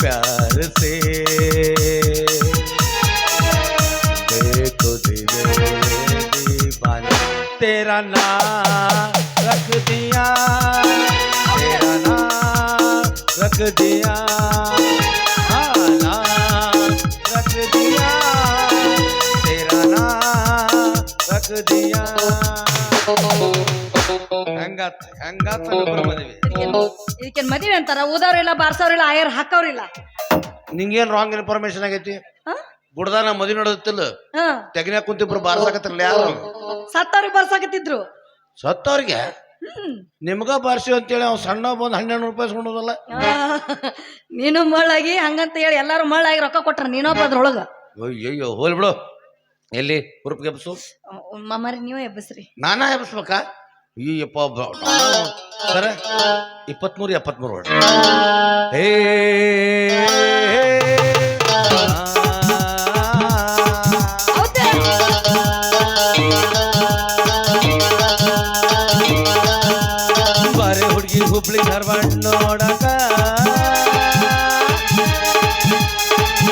प्यार से देखो दीवाने तेरा नाम रख दिया तेरा नाम रख दिया हाँ नाम रख दिया तेरा नाम रख दिया ಹೆಂಗಾತ ಹೆಂಗಾತ ಮದುವೆ ಇದಕ್ಕೇನ್ ಮದುವೆ ಅಂತಾರ ಊದವ್ರಿಲ್ಲ ಬಾರ್ಸವ್ರಿಲ್ಲ ಆಯರ್ ಹಾಕವ್ರಿಲ್ಲ ನಿಂಗೇನ್ ರಾಂಗ್ ಇನ್ಫಾರ್ಮೇಶನ್ ಆಗೈತಿ ಗುಡ್ದಾನ ಮದುವೆ ನಡೆದಿತ್ತಿಲ್ಲ ತೆಗಿನ ಕುಂತಿಬ್ರು ಬಾರ್ಸಾಕತ್ತಿರಲ್ಲ ಯಾರು ಸತ್ತವ್ರಿಗೆ ಬಾರ್ಸಾಕತ್ತಿದ್ರು ಸತ್ತವ್ರಿಗೆ ನಿಮ್ಗ ಬಾರ್ಸಿ ಅಂತೇಳಿ ಅವ್ನು ಸಣ್ಣ ಬಂದು 12 ರೂಪಾಯಿ ಇಸ್ಕೊಂಡೋದಲ್ಲ ನೀನು ಮಳ್ಳಾಗಿ ಹಂಗಂತ ಹೇಳಿ ಎಲ್ಲಾರು ಮಳ್ಳಾಗಿ ರೊಕ್ಕ ಕೊಟ್ರ ನೀನೊಬ್ಬ ಅದ್ರೊಳಗ ಅಯ್ಯಯ್ಯೋ ಹೋಲ್ ಬಿಡು ಎಲ್ಲಿ ಹುರುಪಿಗೆ ಎಬ್ಸು ಮಾಮಾರಿ ನೀವೇ ಎಬ್ಬಸ್ರಿ ನಾನಾ ಎಬ್ಸ್ಬೇಕಾ ಅಯ್ಯಪ್ಪ ಸರ 23 ಹೇ ಬಾರೆ ಹುಡುಗಿ ಹುಬ್ಳಿ ಧಾರವಾಡ ನೋಡಕ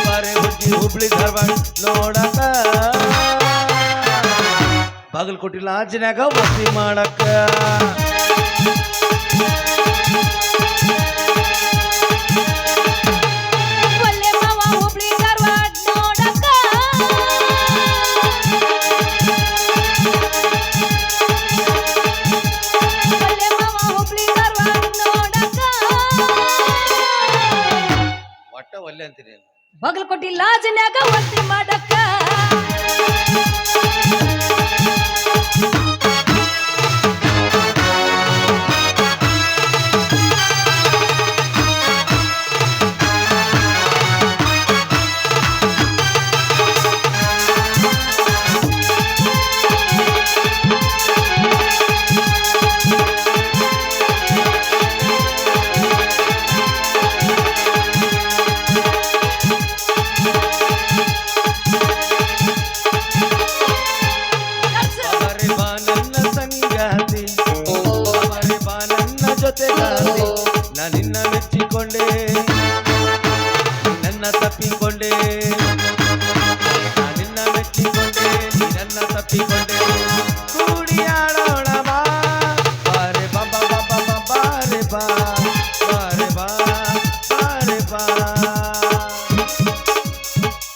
ಬಾರೆ ಹುಡುಗಿ ಹುಬ್ಳಿ ಧಾರವಾಡ ನೋಡಕ ಬಾಗಲಕೋಟೆ ಲಾಂಜ್ನ್ಯಾಗ ವಸತಿ ಮಾಡಕ ಒಟ್ಟ ಒಲ್ಲೆ ಅಂತೀನಿ ಬಾಗಲಕೋಟೆ ಲಾಂಜ್ನ್ಯಾಗ ವಸತಿ ಮಾಡಕ ನಿನ್ನ ಮೆಚ್ಚಿಕೊಂಡೆ ನನ್ನ ತಪ್ಪಿಕೊಂಡೆ ನಿನ್ನ ಮೆಚ್ಚಿಕೊಂಡೆ ನೀ ನನ್ನ ತಪ್ಪಿಕೊಂಡೆ ಕೂಡಿ ಆಡೋಣ ಬಾ ಬಾರೆ ಬಾ ಬಾ ಬಾ ಬಾ ಬಾರೆ ಬಾ ಬಾರೆ ಬಾ ಬಾರೆ ಬಾ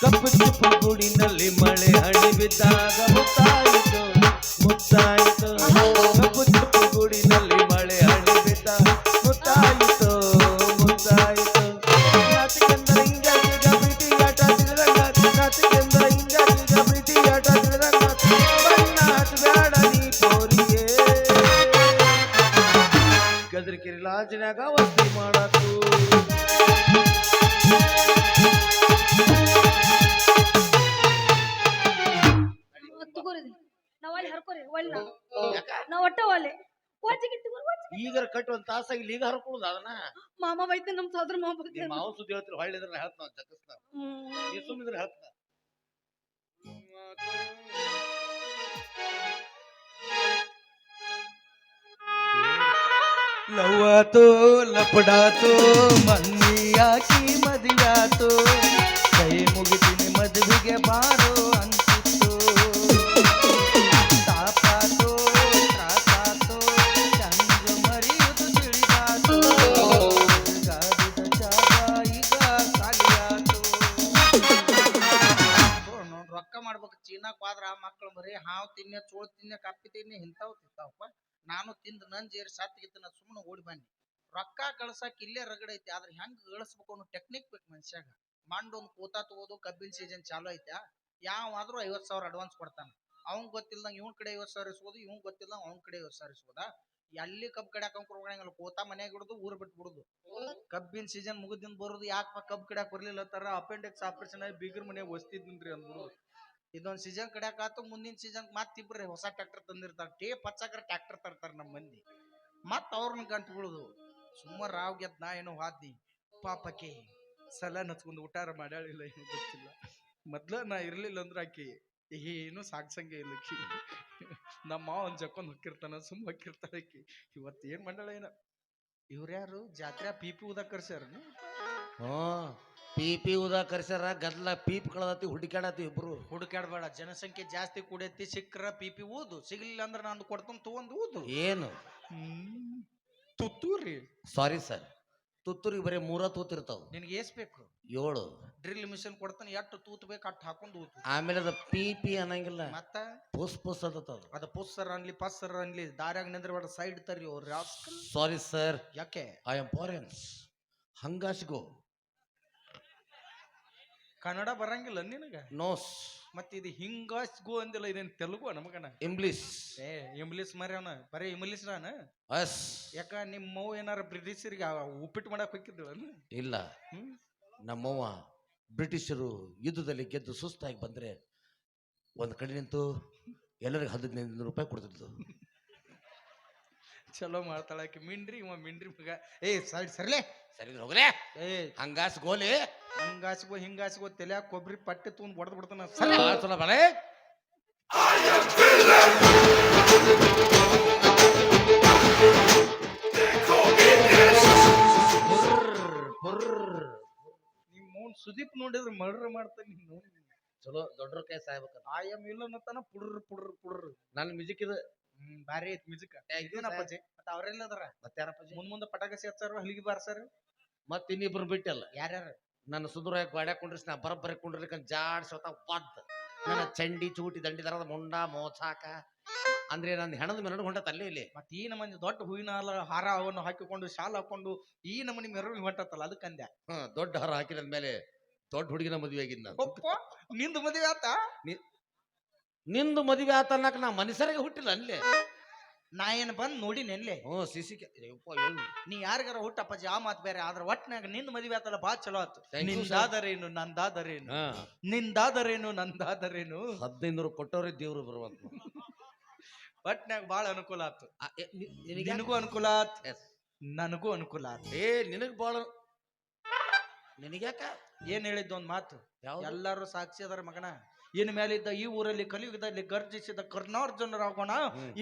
ಕಪ್ಪು ಚಿಪ್ಪು ಗೂಡಿನಲ್ಲಿ ಮಳೆ ಹಣಿ ಬಿದ್ದಾಗ ಮುತ್ತಾಯಿತು ಮುತ್ತಾಯಿತು ಕಪ್ಪು ಚಿಪ್ಪು ಗೂಡಿನಲ್ಲಿ ಮಳೆ ಹಣಿ ಬಿದ್ದ ಮುತ್ತಾಯಿತು ಮುತ್ತಾಯಿತು ನಾಚಿಕೆಂದರೆ ಹಿಂಗಾಗ ಪ್ರೀತಿ ಆಟ ತಿಳಿದಂಗ ನಾಚಿಕೆಂದರೆ ಹಿಂಗಾಗ ಪ್ರೀತಿ ಆಟ ತಿಳಿದಂಗ ಬಣ್ಣ ಹಚ್ಚಬೇಡ ನೀ ಕೋರಿಯೇ ಗದರಿಕೆರೆ ಲಾಂಜ್ನ್ಯಾಗ ವಸತಿ ಮಾಡಕು ಈಗ ಕಟ್ಟು ಒಂದ್ ತಾಸಾಗಿ ಈಗ ಹರ್ಕೊಳ್ಳೋದು ಅದನ್ನ ಮಾಮ ಬೈತೆ ನಮ್ ಸೋದ್ರ ಮಾವ ಮಾವು ಸುದ್ದಿ ಹೇಳ್ತಿರು ಹೊಳ್ಳಿ ಇದ್ರೆ ಹೇಳ್ತ ನಾವು ಜಗಸ್ನ ನೀ ಸುಮ್ಮಿದ್ರೆ ಹೇಳ್ತ ಲವ್ವಾತು ಲಪಡಾತು ಮನ್ನಿ ಹಾಕಿ ಮದುವಾತು ಕೈ ಮುಗಿತೀನಿ ಮದುವೆಗೆ ಬಾರೋ ಅಂತಿತ್ತು ತಾಪಾತು ತ್ರಾಸಾತು ಚಂದ್ರ ಮರಿಯುವುದು ತಿಳಿದಾತು ಗಾಡಿದ ಜಾಗ ಈಗ ಸಾಲಿಯಾತು ರೊಕ್ಕ ಮಾಡ್ಬೇಕು ಚೀನಾಕ್ ಹೋದ್ರ ಮಕ್ಕಳು ಬರೀ ಹಾವು ತಿನ್ನೆ ಚೋಳು ತಿನ್ನೆ ಕಪ್ಪಿ ತಿನ್ನೆ ಇಂಥವು ತಿಂತಾವಪ್ಪ ನಾನು ತಿಂದು ನಂಜೇರಿ ಸತ್ತಿಗಿತ್ತನ ಸುಮ್ಮನೆ ಓಡಿ ಬನ್ನಿ ರೊಕ್ಕ ಕಳ್ಸಕ್ ಇಲ್ಲೇ ರಗಡೈತಿ ಆದ್ರೆ ಹೆಂಗ್ ಗಳಿಸ್ಬೇಕು ಅನ್ನೋ ಟೆಕ್ನಿಕ್ ಬೇಕು ಮನುಷ್ಯಾಗ ಮಂಡೊಂದು ಕೂತ ತಗೋದು ಕಬ್ಬಿನ ಸೀಸನ್ ಚಾಲು ಐತ್ಯಾ ಯಾವಾದ್ರೂ 50,000 ಅಡ್ವಾನ್ಸ್ ಕೊಡ್ತಾನ ಅವ್ನ್ ಗೊತ್ತಿಲ್ದಂಗ ಇವನ್ ಕಡೆ 50,000 ಇಸ್ಬೋದು ಇವ್ನ್ ಗೊತ್ತಿಲ್ದಂಗ ಅವ್ನ್ ಕಡೆ 50,000 ಇಸ್ಬೋದ ಎಲ್ಲಿ ಕಬ್ಬು ಕಡಿಯಾಕ ಕೊಡಂಗಿಲ್ಲ ಕೋತಾ ಮನ್ಯಾಗ ಹಿಡುದು ಊರ್ ಬಿಟ್ಟು ಬಿಡುದು ಕಬ್ಬಿನ ಸೀಸನ್ ಮುಗಿದಿಂದ ಬರುದು ಯಾಕಪ್ಪ ಕಬ್ಬು ಕಡಿಯಾಕ ಬರ್ಲಿಲ್ಲ ತರ ಅಪೆಂಡಿಕ್ಸ್ ಆಪರೇಷನ್ ಆಗಿ ಬೀಗರ್ ಮನೆಯಾಗ ವಸ್ತಿದ್ನ್ರಿ ಅಂದ್ರು ಇದೊಂದ್ ಸೀಸನ್ ಕಡಿಯಾಕ ಆತು ಮುಂದಿನ ಸೀಸನ್ ಮತ್ ಇಬ್ರಿ ಹೊಸ ಟ್ರ್ಯಾಕ್ಟರ್ ತಂದಿರ್ತಾರ ಟೇಪ್ ಹಚ್ಚಾಕ್ರ ಟ್ರ್ಯಾಕ್ಟರ್ ತರ್ತಾರ ನಮ್ಮ ಮಂದಿ ಮತ್ ಅವ್ರನ್ನ ಗಂಟು ಬಿಡುದು ಸುಮಾರು ರಾವ್ ಗೆದ್ ನಾ ಏನೋ ಹಾದ್ನಿ ಪಾಪಕ್ಕೆ ಸಲ ನಚ್ಕೊಂಡ್ ಊಟಾರ ಮಾಡ್ಯಾಳಿಲ್ಲ ಏನು ಗೊತ್ತಿಲ್ಲ ಮೊದ್ಲ ನಾ ಇರ್ಲಿಲ್ಲ ಅಂದ್ರ ಆಕಿ ಏನು ಸಾಕ್ಸಂಗೆ ಇಲ್ಲ ಆಕಿ ನಮ್ಮ ಮಾವ ಒಂದ್ ಜಕ್ಕೊಂಡ್ ಹೊಕ್ಕಿರ್ತಾನ ಸುಮ್ ಹೊಕ್ಕಿರ್ತಾಳ ಆಕಿ ಇವತ್ತು ಏನ್ ಮಾಡ್ಯಾಳ ಏನ ಇವ್ರ್ಯಾರು ಜಾತ್ರೆ ಪಿಪಿ ಊದ ಕರ್ಸ್ಯಾರ ಹ್ಮ್ ಪಿ ಉದಾ ಕರ್ಸ್ಯಾರ ಗದ್ಲ ಪೀಪ್ ಕಳದತಿ ಹುಡುಕಾಡತಿ ಇಬ್ರು. ಹುಡುಕಾಡ್ಬೇಡ, ಜನಸಂಖ್ಯೆ ಜಾಸ್ತಿ ಕೂಡೈತಿ, ಸಿಕ್ಕ್ರ ಪಿಪಿ ಊದು, ಸಿಗ್ಲಿಲ್ಲ ಅಂದ್ರೆ ನಾನು ಕೊಡ್ತಾನ ತಗೊಂಡ್ ಊದು. ಏನು ತುತ್ತೂರಿ ಸಾರಿ ಸರ್, ತುತ್ತೂರಿಗೆ ಬರೀ 3 ತೂತಿರ್ತಾವ. ನಿನ್ಗೆ ಏಸ್ ಬೇಕು? 7. ಡ್ರಿಲ್ ಮಿಷನ್ ಕೊಡ್ತಾನೆ, ಎಷ್ಟು ತೂತ್ ಬೇಕು ಅಟ್ಟು ಹಾಕೊಂಡು ಊತು. ಆಮೇಲೆ ಅದ ಪಿ ಅನ್ನಂಗಿಲ್ಲ, ಮತ್ತ ಪುಸ್ ಪುಸ್ ಅದತ್ತದ. ಅದ ಪುಸ್ಸರ್ ಅನ್ಲಿ ಪಸ್ಸರ್ ಅನ್ಲಿ ದಾರ್ಯಾಗ ನಿಂದ್ರಬೇಡ, ಸೈಡ್ ತರ್ರಿ ಅವ್ರು. ಸಾರಿ ಸರ್, ಯಾಕೆ? ಐ ಆಮ್ ಫಾರಿನ್, ಹಂಗಾಸ್ಗೋ. ಕನ್ನಡ ಬರಂಗಿಲ್ಲ ನಿನಗ? ನೋಸ್. ಮತ್ತ ಇದು ಹಿಂಗಾಸ್ಗೋ ಅಂದಿಲ್ಲ, ಇದೇನ್ ತೆಲುಗು ನಮಗನ? ಇಂಗ್ಲಿಷ್. ಇಂಗ್ಲಿಷ್ ಮರ್ಯಾವನ, ಬರೀ ಇಂಗ್ಲಿಷ್ ರಾನ. ಎಸ್. ಯಾಕ ನಿಮ್ಮ ಮೌ ಏನಾರ ಬ್ರಿಟಿಷರಿಗೆ ಉಪ್ಪಿಟ್ಟು ಮಾಡಕ್ ಹೋಗಿದ್ದಳ? ಇಲ್ಲ, ನಮ್ಮವ್ವ ಬ್ರಿಟಿಷರು ಯುದ್ಧದಲ್ಲಿ ಗೆದ್ದು ಸುಸ್ತಾಗಿ ಬಂದ್ರೆ ಒಂದ್ ಕಡೆ ನಿಂತು ಎಲ್ಲರಿಗೆ 1500 ರೂಪಾಯಿ ಕೊಡ್ತಿದ್ಲು. ಚಲೋ ಮಾಡ್ತಾಳಾಕಿ. ಮಿಂಡ್ರಿ ಇವ ಮಿಂಡ್ರಿ ಮಗ. ಸೈಡ್ ಸರ್ಲೆ ಸರಿ ಹೋಗ್ಲೇ. ಹಂಗಾಸ್ ಗೋಲಿ, ಹಂಗಾಸ್ಗೋ ಹಿಂಗಾಸ್ಗೋ ತಲ್ಯಾಗ ಕೊಬ್ಬರಿ ಪಟ್ಟಿ ತಗೊಂಡ್ ಹೊಡೆದ್ ಬಿಡ್ತಾನ. ಚಲೋ ಬಳೆ. ನಿಮ್ ಮೌನ್ ಸುದೀಪ್ ನೋಡಿದ್ರೆ ಮರ್ಡರ್ ಮಾಡ್ತಾನೆ. ನೀನು ಚಲೋ ದೊಡ್ಡ ಕೈ ಸಾಯ್ಬೇಕ. ಆಯಮ್ ಇಲ್ಲನತ್ತಾನ ಪುಡ್ರ್ ಪುಡ್ರ್ ಪುಡ್ರ್. ನನ್ ಮ್ಯೂಸಿಕ್ ಇದು ಬಾರಿ ಐತ್ ಮ್ಯೂಸಿಕ್. ಇದೇನಪ್ಪಾಜಿ ಮತ್ತೆ ಅವ್ರೆಲ್ಲ ಅದಾರ? ಮತ್ತೆ ಯಾರಪ್ಪ ಮುಂದೆ ಪಟಾಕಸಿ ಹಚ್ಚಾರ, ಹಲಿಗೆ ಬಾರ್ಸಾರ. ಮತ್ ಇನ್ನಿಬ್ರು ಬಿಟ್ಟಲ್ಲ. ಯಾರ್ಯಾರ? ನನ್ನ ಸುಂದರವಾಗಿ ಗಾಡ್ಯಾಗ ಕುಂಡ್ರಿಸಿ ನಾ ಬರಬ್ಬರಿ ಕುಂಡ್ರಿಕಂತ ಜಾಡ್ಸೋತ ಬದ್ ನನ್ನ ಚಂಡಿ ಚೂಟಿ ದಂಡಿ ದರದ ಮುಂಡ ಮೋಚಾಕ ಅಂದ್ರೆ ನನ್ನ ಹೆಣದ ಮೆರಡು ಹೊಂಟತ್ ಅಲ್ಲೇ ಇಲ್ಲಿ. ಮತ್ ಈ ನಮ್ಮನೆ ದೊಡ್ಡ ಹೂವಿನ ಹಾರ ಅವನ್ನು ಹಾಕಿಕೊಂಡು ಶಾಲ್ ಹಾಕೊಂಡು ಈ ನಮ್ಮನೆ ಮೆರವಣಿಗೆ ಹೊಂಟತ್ತಲ್ಲ, ಅದಕ್ಕಂದ್ಯ. ದೊಡ್ಡ ಹಾರ ಹಾಕಿದ ಮೇಲೆ ದೊಡ್ಡ ಹುಡುಗಿನ ಮದುವೆ ಆಗಿದ್ ನಾನು. ನಿಂದು ಮದುವೆ ಆತ? ನಿಂದು ಮದುವೆ ಆತ ಅನ್ನಕ ನಾ ಮನುಷ್ಯರಿಗೆ ಹುಟ್ಟಿಲ್ಲ ಅಲ್ಲೇ. ನಾ ಏನ್ ಬಂದ್ ನೋಡಿ ನೆನ್ಲೆ. ಸಿಸಿ ನೀ ಯಾರಿಗಾರ ಹುಟ್ಟಪ್ಪಾಜಿ, ಆ ಮಾತು ಬೇರೆ. ಆದ್ರ ಒಟ್ನಾಗ ನಿಂದ ಮದುವೆ ಆತಲ್ಲ, ಬಾಳ ಚಲೋ ಆತು. Thank you, ನಿಂದಾದರೇನು ನಂದಾದರೇನು, ನಿಂದಾದರೇನು ನಂದಾದರೇನು. 1500 ಕೊಟ್ಟವ್ರೆ ದೇವ್ರು ಬರುವಂತ. ಒಟ್ನಾಗ ಬಾಳ ಅನುಕೂಲ ಆತು. ನಿನಗೂ ಅನುಕೂಲ ಆತ್, ನನಗೂ ಅನುಕೂಲ ಆತ್. ನಿನಗ್ ಬಾಳ. ನಿನಗ್ಯಾಕ? ಏನ್ ಹೇಳಿದ್ದು ಒಂದ್ ಮಾತು, ಯಾವ್ದು? ಎಲ್ಲಾರು ಸಾಕ್ಷಿ ಅದಾರ ಮಗನ. ಇನ್ ಮೇಲಿದ್ದ ಈ ಊರಲ್ಲಿ ಕಲಿಯುಗದಲ್ಲಿ ಗರ್ಜಿಸಿದ ಕರ್ನಾರ್ಜುನರಾಗೋಣ.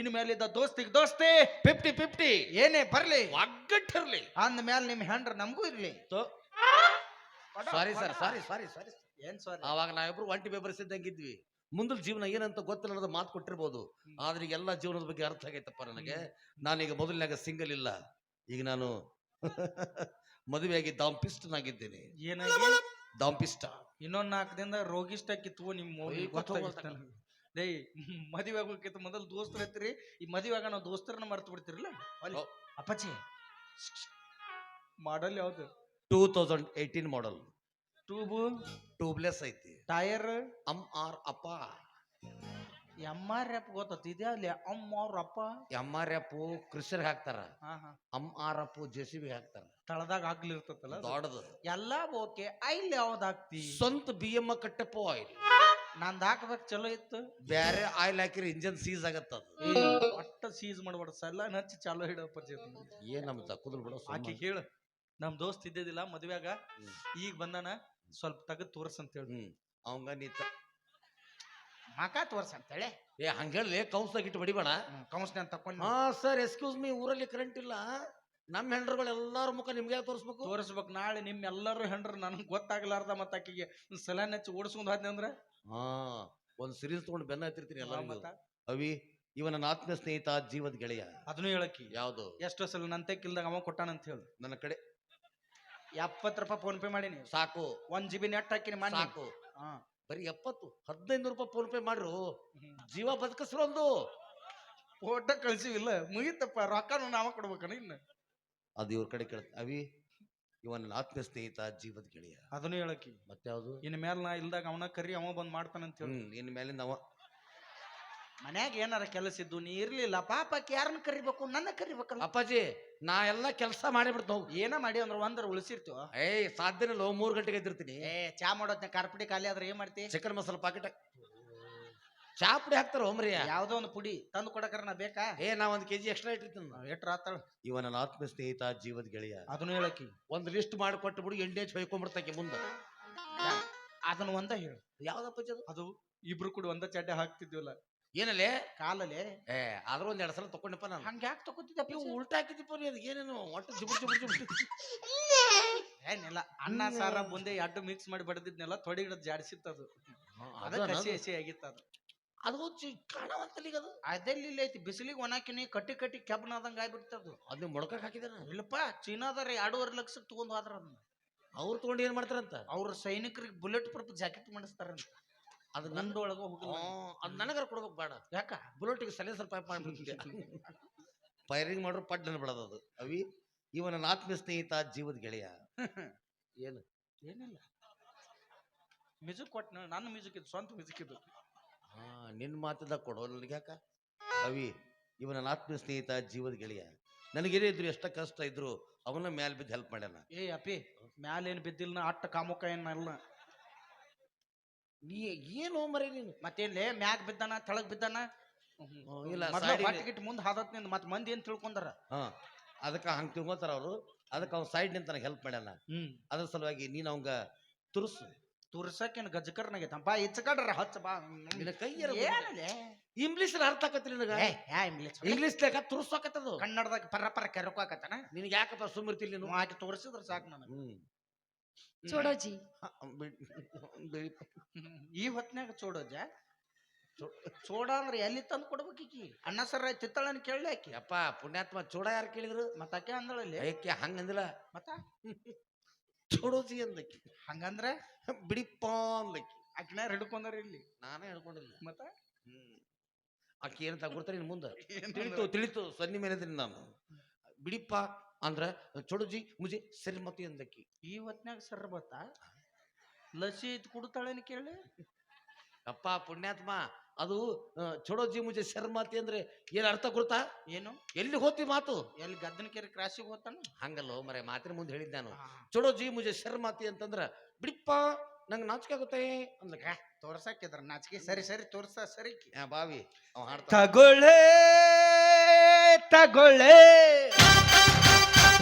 ಇನ್ ಮೇಲಿದ್ದ ದೋಸ್ತಿಗೆ ದೋಸ್ತಿ 50-50 ಏನೇ ಬರ್ಲಿ, ಒಗ್ಗಟ್ಟಿರ್ಲಿ. ಅಂದ ಮೇಲೆ ನಿಮ್ ಹೆಂಡ್ರ ನಮಗೂ ಇರ್ಲಿ. ಸಾರಿ ಸರ್, ಸಾರಿ ಸಾರಿ ಸಾರಿ. ಏನ್ ಸಾರಿ? ಅವಾಗ ನಾವಿಬ್ರು ಒಂಟಿ ಬೆಬರಿಸಿದ್ದಂಗಿದ್ವಿ. ಮುಂದಲ್ ಜೀವನ ಏನಂತ ಗೊತ್ತಿಲ್ಲದ ಮಾತು ಕೊಟ್ಟಿರ್ಬೋದು, ಆದ್ರೆ ಈಗ ಎಲ್ಲಾ ಜೀವನದ ಬಗ್ಗೆ ಅರ್ಥ ಆಗೈತಪ್ಪ ನನಗೆ. ನಾನೀಗ ಮೊದಲಿನಾಗ ಸಿಂಗಲ್ ಇಲ್ಲ, ಈಗ ನಾನು ಮದುವೆಯಾಗಿ ದಾಂಪಿಸ್ಟನಾಗಿದ್ದೇನೆ. ಏನಾಗಿ ದಾಂಪಿಸ್ಟ. ಇನ್ನೊಂದ್ 4 ದಿನದ ರೋಗಿಷ್ಟ ಕಿತ್ವು ನಿಮ್ಮ ಲೇ. ಮದುವೆ ಆಗೋಕ್ಕಿಂತ ಮೊದಲು ದೋಸ್ತರು ಐತ್ರಿ. ಈ ಮದುವೆಯಾಗ ನಾವು ದೋಸ್ತರನ್ನ ಮರ್ತು ಬಿಡ್ತಿರಲ್ಲ. ಅಪ್ಪಾಜಿ ಮಾಡಲ್ ಯಾವ್ದು? 2018 ಮಾಡಲ್. ಟ್ಯೂಬ್ ಟ್ಯೂಬ್ಲೆಸ್ ಐತಿ. ಟೈರ್ MR ಅಪ್ಪ. MRF ಗೊತ್ತ? ಇದೇ ಅಲ್ಲಿ MRF. MRF ಕೃಷಿಯರ್ಗೆ ಹಾಕ್ತಾರ, MRF JCB ಹಾಕ್ತಾರ. ತಳದಾಗ ಆಗ್ಲಿರ್ತಲ್ಲ ದೊಡ್ಡದು ಎಲ್ಲಾ. ಓಕೆ, ಐಲ್ ಯಾವ್ದು ಹಾಕ್ತಿ? ಸ್ವಂತ BM ಕಟ್ಟಪ್ಪ ಆಯಿಲ್. ನಂದ್ ಹಾಕ್ಬೇಕು, ಚಲೋ ಇತ್ತು. ಬ್ಯಾರೆ ಆಯಿಲ್ ಹಾಕಿರಿ ಇಂಜನ್ ಸೀಸ್ ಆಗತ್ತ. ಒಟ್ಟ ಸೀಸ್ ಮಾಡ್ಬೇಡ, ಸಲ್ಲ ನಚ್ಚಿ ಚಾಲೋ ಹಿಡಪ್ಪ. ಏನ್ ನಮ್ ಕುದುಲ್ ಬಿಡ. ಆಕಿ ಹೇಳು, ನಮ್ ದೋಸ್ತ್ ಇದ್ದಿದ್ದಿಲ್ಲ ಮದ್ವ್ಯಾಗ, ಈಗ ಬಂದಾನ, ಸ್ವಲ್ಪ ತಗದ್ ತೋರ್ಸ್ ಅಂತ ಹೇಳಿ. ಅವಂಗ ನೀತ ಮಕ ತೋರ್ಸ್ ಅಂತೇಳಿ. ಹಂಗ ಹೇಳಿ ಕೌನ್ಸ್ದಾಗ ಇಟ್ಟು ಬಡಿಬೇಡ. ಕೌನ್ಸ್ನ ತಕೊಂಡ್. ಸರ್ ಎಕ್ಸ್ಕ್ಯೂಸ್ ಮೀ, ಊರಲ್ಲಿ ಕರೆಂಟ್ ಇಲ್ಲ, ನಮ್ಮ ಹೆಂಡ್ರುಗಳು ಎಲ್ಲಾರ ಮುಖ ನಿಮ್ಗೆ ತೋರಿಸ್ಬೇಕು. ತೋರಿಸ್ಬೇಕು. ನಾಳೆ ನಿಮ್ ಎಲ್ಲರೂ ಹೆಂಡ್ರು ನನಗ್ ಗೊತ್ತಾಗ್ಲಾರ್ದ ಮತ್ತ ಆಕಿಗೆ ಸಲ ನೆಚ್ಚಿ ಓಡಿಸ್ಕೊಂಡ್ ಹೋದ್ನಿ ಅಂದ್ರ ಒಂದ್ ಸಿರೀಸ್ ತಗೊಂಡು ಬೆನ್ನ ಹತ್ತಿರ್ತೀನಿ ಎಲ್ಲ. ಅವಿ ಇವ ನನ್ನ ಆತ್ಮೀಯ ಸ್ನೇಹಿತ, ಜೀವದ ಗೆಳೆಯ. ಅದನ್ನು ಹೇಳಕ್ಕಿ. ಯಾವ್ದು? ಎಷ್ಟೋ ಸಲ ನಂತೆ ಕಿಲ್ದಾಗ ಅವ ಕೊಟ್ಟಾನಂತ ಹೇಳು. ನನ್ನ ಕಡೆ 70 ರೂಪಾಯಿ ಫೋನ್ ಪೇ ಮಾಡೀನಿ. ಸಾಕು. 1 GB ನೆಟ್ ಹಾಕಿನಿ ಮಾಡಿ. ಸಾಕು. ಬರೀ 70, 1500 ರೂಪಾಯಿ ಫೋನ್ ಪೇ ಮಾಡ್ರು, ಜೀವ ಬದುಕಿಸ್ರು. ಒಂದು ಫೋಟೋ ಕಳ್ಸಿವಿಲ್ಲ, ಮುಗಿತಪ್ಪ. ರೊಕ್ಕನು ನಾವ ಕೊಡ್ಬೇಕನ ಇನ್ನು. ಅದು ಇವ್ರ ಕಡೆ ಕೇಳ. ಅವಿ ಇವ ನನ್ನ ಆತ್ಮೀಯ ಸ್ನೇಹಿತ, ಜೀವದ ಗೆಳೆಯ. ಅದನ್ನು ಹೇಳಕ್ಕಿ. ಮತ್ತೆ ಯಾವ್ದು? ಇನ್ ಮೇಲೆ ನಾ ಇಲ್ದಾಗ ಅವನ ಕರಿ, ಅವ ಬಂದ್ ಮಾಡ್ತಾನಂತ ಹೇಳಿ. ಇನ್ ಮೇಲಿಂದ ಅವ ಮನ್ಯಾಗ ಏನಾರ ಕೆಲಸ ಇದ್ದು ನೀ ಇರ್ಲಿಲ್ಲ, ಪಾಪಕ್ಕೆ ಯಾರನ್ನ ಕರಿಬೇಕು? ನನ್ನ ಕರಿಬೇಕಲ್ಲ. ಅಪ್ಪಾಜಿ ನಾ ಎಲ್ಲಾ ಕೆಲಸ ಮಾಡಿಬಿಡ್ತಾವ. ಏನ ಮಾಡಿ ಅಂದ್ರೆ ಒಂದರ ಉಳಿಸಿರ್ತೀವ. ಸಾಧ್ಯನಲ್ಲ, 3 ಗಂಟೆಗೆ ಎದ್ದಿರ್ತೀನಿ. ಚಾ ಮಾಡೋದ್ನ ಕಾರ್ಪುಡಿ ಖಾಲಿ ಆದ್ರೆ ಏನ್ ಮಾಡ್ತಿ? ಚಿಕನ್ ಮಸಾಲ ಪಾಕೆಟ್ ಚಾ ಪುಡಿ ಹಾಕ್ತಾರ ಹೋಮ್ರಿ. ಯಾವ್ದೋ ಒಂದು ಪುಡಿ ತಂದು ಕೊಡಕರ ನಾ ಬೇಕಾ? ನಾ 1 kg ಎಕ್ಸ್ಟ್ರಾ ಇಟ್ಟಿರ್ತೀನಿ. ಎಟ್ರ ಆತಾಳ. ಇವ ನನ್ನ ಆತ್ಮ ಸ್ನೇಹಿತ, ಜೀವದ ಗೆಳೆಯ. ಅದನ್ನು ಹೇಳಕ್ಕಿ. ಒಂದ್ ಲಿಸ್ಟ್ ಮಾಡಿ ಕೊಟ್ಟು ಬಿಡು, ಎಂಡೇಜ್ ಹೊಯ್ಕೊಂಡ್ಬಿಡ್ತಾಕೆ ಮುಂದೆ. ಅದನ್ನ ಒಂದ ಹೇಳು. ಯಾವ್ದಪ್ಪ ಅದು? ಇಬ್ರು ಕೂಡ ಒಂದ ಚಡ್ಡೆ ಹಾಕ್ತಿದ್ವಲ್ಲ, ಏನಲ್ಲೇ ಕಾಲಲ್ಲಿ ಆದ್ರೂ ಒಂದ್ 2 ಸಲ ತಕೊಂಡಪ್ಪ ನಾನು. ಹಂಗ ಯಾಕೆ ತಗೋತಿದ್ದಪ್ಪ? ನೀವು ಉಲ್ಟಾ ಹಾಕಿದ್ದಪ್ಪ ನೀ, ಅದು ಏನೇನು ಒಟ್ಟು ಜುಬುರ್ ಜುಬುರ್ ಜುಬುರ್. ಏನಿಲ್ಲ, ಅನ್ನ ಸಾರ ಮುಂದೆ ಅಡ್ಡು ಮಿಕ್ಸ್ ಮಾಡಿ ಬಡದಿದ್ನೆಲ್ಲ ತೊಡೆ ಹಿಡಿದು ಜಾಡಿಸಿತ್ತದು. ಅದಕ್ಕೆ ಹಸಿ ಹಸಿ ಆಗಿತ್ತು ಅದು. ಅದು ಕಾಣವಂತಲ್ಲಿಗ ಅದು ಅದೆಲ್ಲಿ ಐತಿ, ಬಿಸಿಲಿಗೆ ಒಣಾಕಿನಿ ಕಟ್ಟಿ ಕಟ್ಟಿ ಕೆಬ್ಬನಾದಂಗ ಆಗ್ಬಿಡ್ತದು. ಅದನ್ನ ಮೊಳಕಕ್ ಹಾಕಿದಾನ. ಇಲ್ಲಪ್ಪ, ಚೀನಾದಾರ 2.5 ಲಕ್ಷಕ್ಕೆ ತಗೊಂಡ್ ಹೋದ್ರ ಅದನ್ನ. ಅವ್ರು ತಗೊಂಡು ಏನ್ ಮಾಡ್ತಾರಂತ? ಅವ್ರ ಸೈನಿಕರಿಗೆ ಬುಲೆಟ್ ಪ್ರೂಫ್ ಜಾಕೆಟ್ ಮಾಡಿಸ್ತಾರಂತ. ಅದು ನಂದೊಳಗ ಹೋಗಿಲ್ಲ. ಅದು ನನಗಾರ ಕೊಡ್ಬೇಕು ಬೇಡ? ಯಾಕ? ಬುಲೆಟಿಗೆ ಸೈಲೆನ್ಸರ್ ಪೈಪ್ ಮಾಡ್ಬಿಡ್ತಿದ್ದೆ. ಫೈರಿಂಗ್ ಮಾಡ್ರು ಪಡ್ ಅನ್ಬಿಡೋದು ಅದು. ಅವಿ ಇವ ನನ್ನ ಆತ್ಮೀಯ ಸ್ನೇಹಿತ, ಜೀವದ ಗೆಳೆಯ. ಏನು ಏನಿಲ್ಲ, ಮ್ಯೂಸಿಕ್ ಕೊಟ್ಟ, ನನ್ನ ಮ್ಯೂಸಿಕ್ ಇದು, ಸ್ವಂತ ಮ್ಯೂಸಿಕ್ ಇದು. ನಿನ್ನ ಮಾತಿದ್ದ ಕೊಡೋಲ್ಲ ನನಗೆ ಯಾಕ? ಅವಿ ಇವ ನನ್ನ ಆತ್ಮೀಯ ಸ್ನೇಹಿತ, ಜೀವದ ಗೆಳೆಯ. ನನಗೇನೇ ಇದ್ರು, ಎಷ್ಟ ಕಷ್ಟ ಇದ್ರು ಅವನ ಮ್ಯಾಲ್ ಬಿದ್ದು ಹೆಲ್ಪ್ ಮಾಡ್ಯಾನ. ಅಪ್ಪಿ ಮ್ಯಾಲೇನ್ ಬಿದ್ದಿಲ್ಲ, ಅಟ್ಟ ಕಾಮುಕ ಏನಲ್ಲ. ನೀ ಏನು ಮರಿ ನೀನು? ಮತ್ತೇನ್ಲೇ ಮ್ಯಾಗ ಬಿದ್ದಾನ ತೆಳಗ್ ಬಿದ್ದಾನ? ಇಲ್ಲ, ಗಿಟ್ ಮುಂದೆ ಹಾದತ್ ನಿಂದ ಮತ್ ಮಂದಿ ಏನ್ ತಿಳ್ಕೊಂಡಾರ? ಅದಕ್ಕ ಹಂಗ ತಿಳ್ಕೊತಾರ ಅವ್ರು. ಅದಕ್ಕೆ ಅವ್ನ ಸೈಡ್ ನಿಂತ ನನಗೆ ಹೆಲ್ಪ್ ಮಾಡ್ಯಾನ. ಅದ್ರ ಸಲುವಾಗಿ ನೀನ್ ಅವಂಗ ತುರ್ಸಕ್ಕೇನು ಗಜಕರ್ನಾಗೈತಪ್ಪ, ಇಚ್ಚಕಡ್ರ ಹಚ್ಚ ಬಾ. ನಿನ್ನ ಕೈಯರ ಇಂಗ್ಲೀಷ್ ಅರ್ಥ ಆಕತ್ರಿ ನಿನಗ? ಇಂಗ್ಲೀಷ್ ಲೇಕ ತುರ್ಸಾಕತ್ತದು. ಕನ್ನಡದಾಗ ಪರ ಪರ ಕೆರಕಾಕತ್ತನ. ನಿನಗೆ ಯಾಕಪ್ಪ ಸುಮ್ಮಿರ್ತಿಲ್ಲ ನೀನು? ಆಕೆ ತೋರಿಸಿದ್ರ ಸಾಕು ನನಗೆ. ಚೋಡೋಜಿ ಈ ಹೊತ್ನ್ಯಾಗ ಚೋಡೋಜ ಚೋಡ ಅಂದ್ರೆ ಎಲ್ಲಿ ತಂದು ಕೊಡ್ಬೇಕೀಕಿ? ಅಣ್ಣ ಸರ ತಿತ್ತಳನ್ ಕೇಳಲಿ ಆಕಿ. ಅಪ್ಪ ಪುಣ್ಯಾತ್ಮ, ಚೋಡ ಯಾರು ಕೇಳಿದ್ರು? ಮತ್ತಾಕೆ ಅಂದಳಲ್ಲಿ. ಏಕೆ ಹಂಗಂದಿಲ್ಲ, ಮತ್ತ ಚೋಡೋಜಿ ಅಂದಕಿ. ಹಂಗಂದ್ರೆ ಬಿಡಿಪ್ಪ ಅಂದಕಿ. ಆಕಿನ ಹಿಡ್ಕೊಂಡಾರ ಇಲ್ಲಿ, ನಾನೇ ಹಿಡ್ಕೊಂಡಿಲ್ಲ. ಮತ್ತ ಆಕಿ ಏನಂತ ಗೊತ್ತಾರೆ ನಿನ್ ಮುಂದೆ? ತಿಳಿತು ಸನ್ನಿ ಮೇಲೆ ನಾನು. ಬಿಡಿಪ್ಪ ಅಂದ್ರ ಚೋಡೋಜಿ ಮುಜೆ ಸರಿಮತಿ ಅಂದಕಿ. ಈ ಹೊತ್ನ್ಯಾಗ ಸರ್ ಬತ್ತಾ ಲಸಿ ಕುಡ್ತಾಳೇನು ಕೇಳಿ? ಅಪ್ಪ ಪುಣ್ಯಾತ್ಮ, ಅದು ಚೋಡೋಜಿ ಮುಜೆ ಶರ್ಮಾತಿ ಅಂದ್ರೆ ಏನ್ ಅರ್ಥ ಕೊಡ್ತಾ? ಏನು ಎಲ್ಲಿ ಹೋತಿ ಮಾತು? ಎಲ್ಲಿ ಗದ್ದನಕೆರೆ ಕ್ರಾಸಿಗೆ ಹೋತಾನ? ಹಂಗಲ್ಲೋ ಮರೆ, ಮಾತಿನ ಮುಂದೆ ಹೇಳಿದ್ದೆ ನಾನು. ಚೋಡೋಜಿ ಮುಜೆ ಶರ್ಮಾತಿ ಅಂತಂದ್ರ ಬಿಡಿಪ್ಪ ನಂಗೆ ನಾಚಿಕೆ ಆಗುತ್ತೆ ಅಂದ. ತೋರ್ಸಾಕಿದ್ರ ನಾಚಿಕೆ? ಸರಿ ಸರಿ ತೋರ್ಸ. ಸರಿ ಬಾವಿ ಅವ ಹಾಡ್ತಾ. ತಗೊಳ್ಳೆ ತಗೊಳ್ಳೆ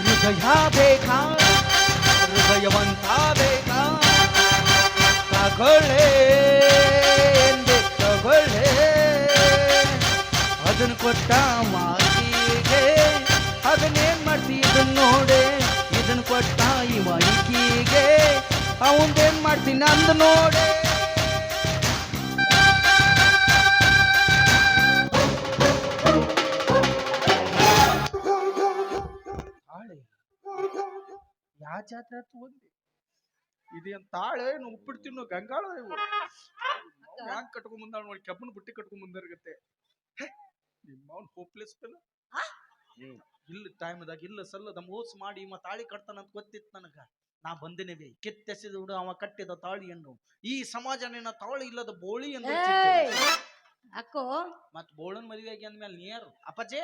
ಹೃದಯ ಬೇಕಾ, ಹೃದಯವಂತ ಬೇಕಾ? ತಗೊಳ್ಳೆ ತಗೊಳ್ಳೆ, ಅದನ್ನ ಕೊಟ್ಟ ಮಾತಿಗೆ ಅದನ್ನೇನ್ ಮಾಡ್ತಿ ಇದನ್ನ ನೋಡೆ. ಇದನ್ನ ಕೊಟ್ಟ ಈ ಮೈಕಿಗೆ ಅವಂದೇನ್ ಮಾಡ್ತೀನಿ ಅಂದ ನೋಡೆ. ಯಾ ಜಾತ್ರೆ ತಗೊಂಡಿ ಇದೇನ್ ತಾಳೆ ಉಪ್ಪಿಟ್ಟು ತಿನ್ನೋ ಗಂಗಾಳ ಹ್ಯಾಂಗ್ ಕಟ್ಕೊಂಡ್ ಬಂದಾಳ ನೋಡಿ, ಕೆಬ್ಬನ ಬುಟ್ಟಿ ಕಟ್ಕೊಂಡ್ ಬಂದಿರ್ಗತ್ತೆ. ನಿಮ್ಮವ್ನ ಹೋಪ್ಲೆಸ್ ಫೆಲೋ. ಇಲ್ಲ ಟೈಮ್ದಾಗ ಇಲ್ಲ ಸಲ್ಲದ ಮೋಸ ಮಾಡಿ ತಾಳಿ ಕಟ್ತಾನಂತ ಗೊತ್ತಿತ್ತು ನನಗ. ನಾ ಬಂದಿನೇವಿ ಕಿತ್ತೆಸಿದ ಹುಡು ಅವ ಕಟ್ಟಿದ ತಾಳಿಯನ್ನು. ಈ ಸಮಾಜ ನಿನ್ನ ತಾಳಿ ಇಲ್ಲದ ಬೋಳಿ ಎಂದು ಅಕ್ಕೋ. ಮತ್ ಬೋಳನ್ ಮದುವೆ ಆಗಿ ಅಂದ್ಮೇಲೆ ನೀರು ಅಪ್ಪಜೆ,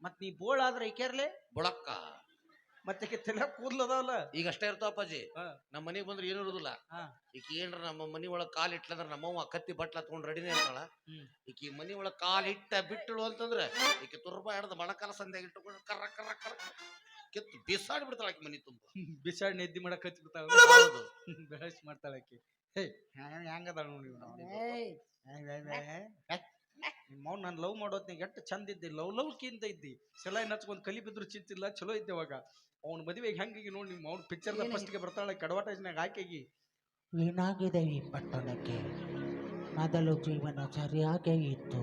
ಮತ್ ನೀ ಬೋಳ್ ಆದ್ರೆ ಈಕೆರ್ಲೆ ಬುಳಕ್ಕ ಮತ್ತೆ ತಲೆ ಕೂದ್ಲದಾವಲ್ಲ ಈಗ ಅಷ್ಟೇ ಇರ್ತಾವ ಅಪ್ಪಾಜಿ. ನಮ್ಮ ಮನೆಗೆ ಬಂದ್ರೆ ಏನು ಇರುದಿಲ್ಲ. ಈಗ ಏನ್ರ ನಮ್ಮ ಮನಿ ಒಳಗ್ ಕಾಲ್ ಇಟ್ಲಂದ್ರ ನಮ್ಮವ್ವ ಕತ್ತಿ ಬಟ್ಲ ತಗೊಂಡ್ ರೆಡಿನೇ ಇರ್ತಾಳ. ಈಗ ಮನಿ ಒಳಗ್ ಕಾಲ್ ಇಟ್ಟ ಬಿಟ್ಟಳು ಅಂತಂದ್ರ ಈಗ ತುರ್ಬಾ ಹಿಡ್ದ ಮಣಕಾಲ ಸಂಧ್ಯಾಗ ಇಟ್ಟುಕೊಂಡು ಕರ್ರ ಕರ್ರ ಕರ್ರ ಕೆತ್ತು ಬಿಸಾಡಿ ಬಿಡ್ತಾಳ ಆಕಿ ಮನಿ ತುಂಬ. ಬಿಸಾಡಿ ನೆದ್ದಿ ಮಾಡಕ್ ಹಚ್ಚಿ ಬಿಡ್ತಾಳ. ಬೆಳಸ್ ಮಾಡ್ತಾಳ ಆಕಿ. ಹೆಂಗದ ನೋಡಿ ನಿಮ್ಮವ್ ನಾನು ಲವ್ ಮಾಡೋದ್ನಾಗ ಎಷ್ಟು ಚಂದ ಇದ್ದಿ, ಲವ್ಕಿಂತ ಇದ್ದಿ. ಸೆಲಾಯಿ ನಚ್ಕೊಂಡ್ ಕಲಿ ಬಿದ್ರು ಚಿಂತಿಲ್ಲ, ಚಲೋ ಇದ್ದೆ ಅವಾಗ. ಅವ್ನ ಮದುವೆಗೆ ಹೆಂಗಾಗಿ ನೋಡಿ ನಿಮ್ಮ ಅವ್ನ ಪಿಕ್ಚರ್ದ ಫಸ್ಟ್ಗೆ ಬರ್ತಾಳೆ ಕಡವಾಟಜ್ನಾಗ ಹಾಕಿ. ಏನಾಗಿದೆ ಈ ಪಟ್ಟಣಕ್ಕೆ? ಮೊದಲು ಜೀವನ ಸರಿಯಾಗೇ ಇತ್ತು.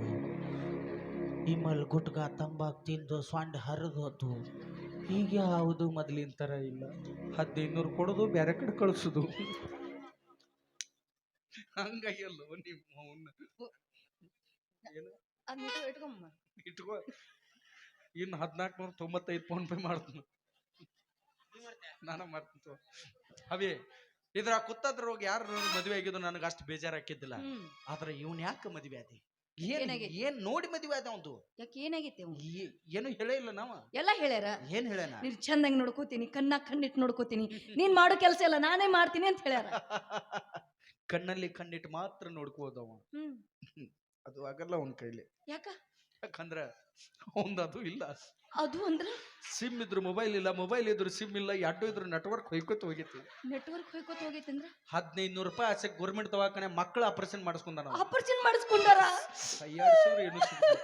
ಇಮಲ್ ಗುಟ್ಕ ತಂಬಾಕ್ ತಿಂದು ಸೊಂಡ ಹರಿದೋತು. ಈಗ ಯಾವುದು ಮೊದಲಿನ ತರ ಇಲ್ಲ. 1500 ಕೊಡೋದು ಬೇರೆ ಕಡೆ ಕಳಿಸೋದು ಹಂಗಾಗಿಲ್ಲ. ನಿಮ್ಮ ಅವನ್ನ ಇಟ್ಕೋ. ಇನ್ನು 1495 ಫೋನ್ ಪೇ ಮಾಡ್ತೀನಿ, ನಾನ ಮಾಡ್ತೀನಿ. ಅವೇ ಇದ್ರ ಕುತ್ತದ್ರ ಹೋಗಿ ಯಾರು ಮದುವೆ ಆಗಿದ್ದು ನನಗೆ ಅಷ್ಟು ಬೇಜಾರು ಹಾಕಿದ್ದಿಲ್ಲ. ಆದ್ರೆ ಇವನ್ ಯಾಕೆ ಮದುವೆ ಆದಿ? ಏನ್ ನೋಡಿ ಮದುವೆ ಆದ ಅವಂದು? ಯಾಕೆ ಏನಾಗೈತಿ? ಏನು ಹೇಳೇ ಇಲ್ಲ ನಾವ. ಎಲ್ಲ ಹೇಳ್ಯಾರ. ಏನ್ ಹೇಳ್ಯಾನ? ನೀನ್ ಚಂದಂಗ್ ನೋಡ್ಕೋತೀನಿ, ಕಣ್ಣಿಟ್ಟು ನೋಡ್ಕೋತೀನಿ, ನೀನ್ ಮಾಡೋ ಕೆಲಸ ಎಲ್ಲ ನಾನೇ ಮಾಡ್ತೀನಿ ಅಂತ ಹೇಳ್ಯಾರ. ಕಣ್ಣಲ್ಲಿ ಕಣ್ಣಿಟ್ಟು ಮಾತ್ರ ನೋಡ್ಕೋದವ. ಅದು ಆಗಲ್ಲ ಅವನ ಕೈಲಿ. ಯಾಕ? ಯಾಕಂದ್ರ ಅವಂದ್ ಅದು ಇಲ್ಲ. ಅದು ಅಂದ್ರ ಸಿಮ್ ಇದ್ರು ಮೊಬೈಲ್ ಇಲ್ಲ, ಮೊಬೈಲ್ ಇದ್ರು ಸಿಮ್ ಇಲ್ಲ, ಎರಡು ಇದ್ರು ನೆಟ್ವರ್ಕ್ ಹೊಯ್ಕೋತ ಹೋಗೈತಿ. ನೆಟ್ವರ್ಕ್ ಹೋಯ್ಕೋತ ಹೋಗೈತಂದ್ರ 1500 ರೂಪಾಯಿ ಆಸೆ ಗೌರ್ಮೆಂಟ್ ದವಾಖಾನೆ ಮಕ್ಕಳ ಆಪರೇಷನ್ ಮಾಡಿಸ್ಕೊಂಡ ನಾವು. ಆಪರೇಷನ್ ಮಾಡಿಸ್ಕೊಂಡಾರ. 2000 ಏನು ಸಿಗ್ತದೆ.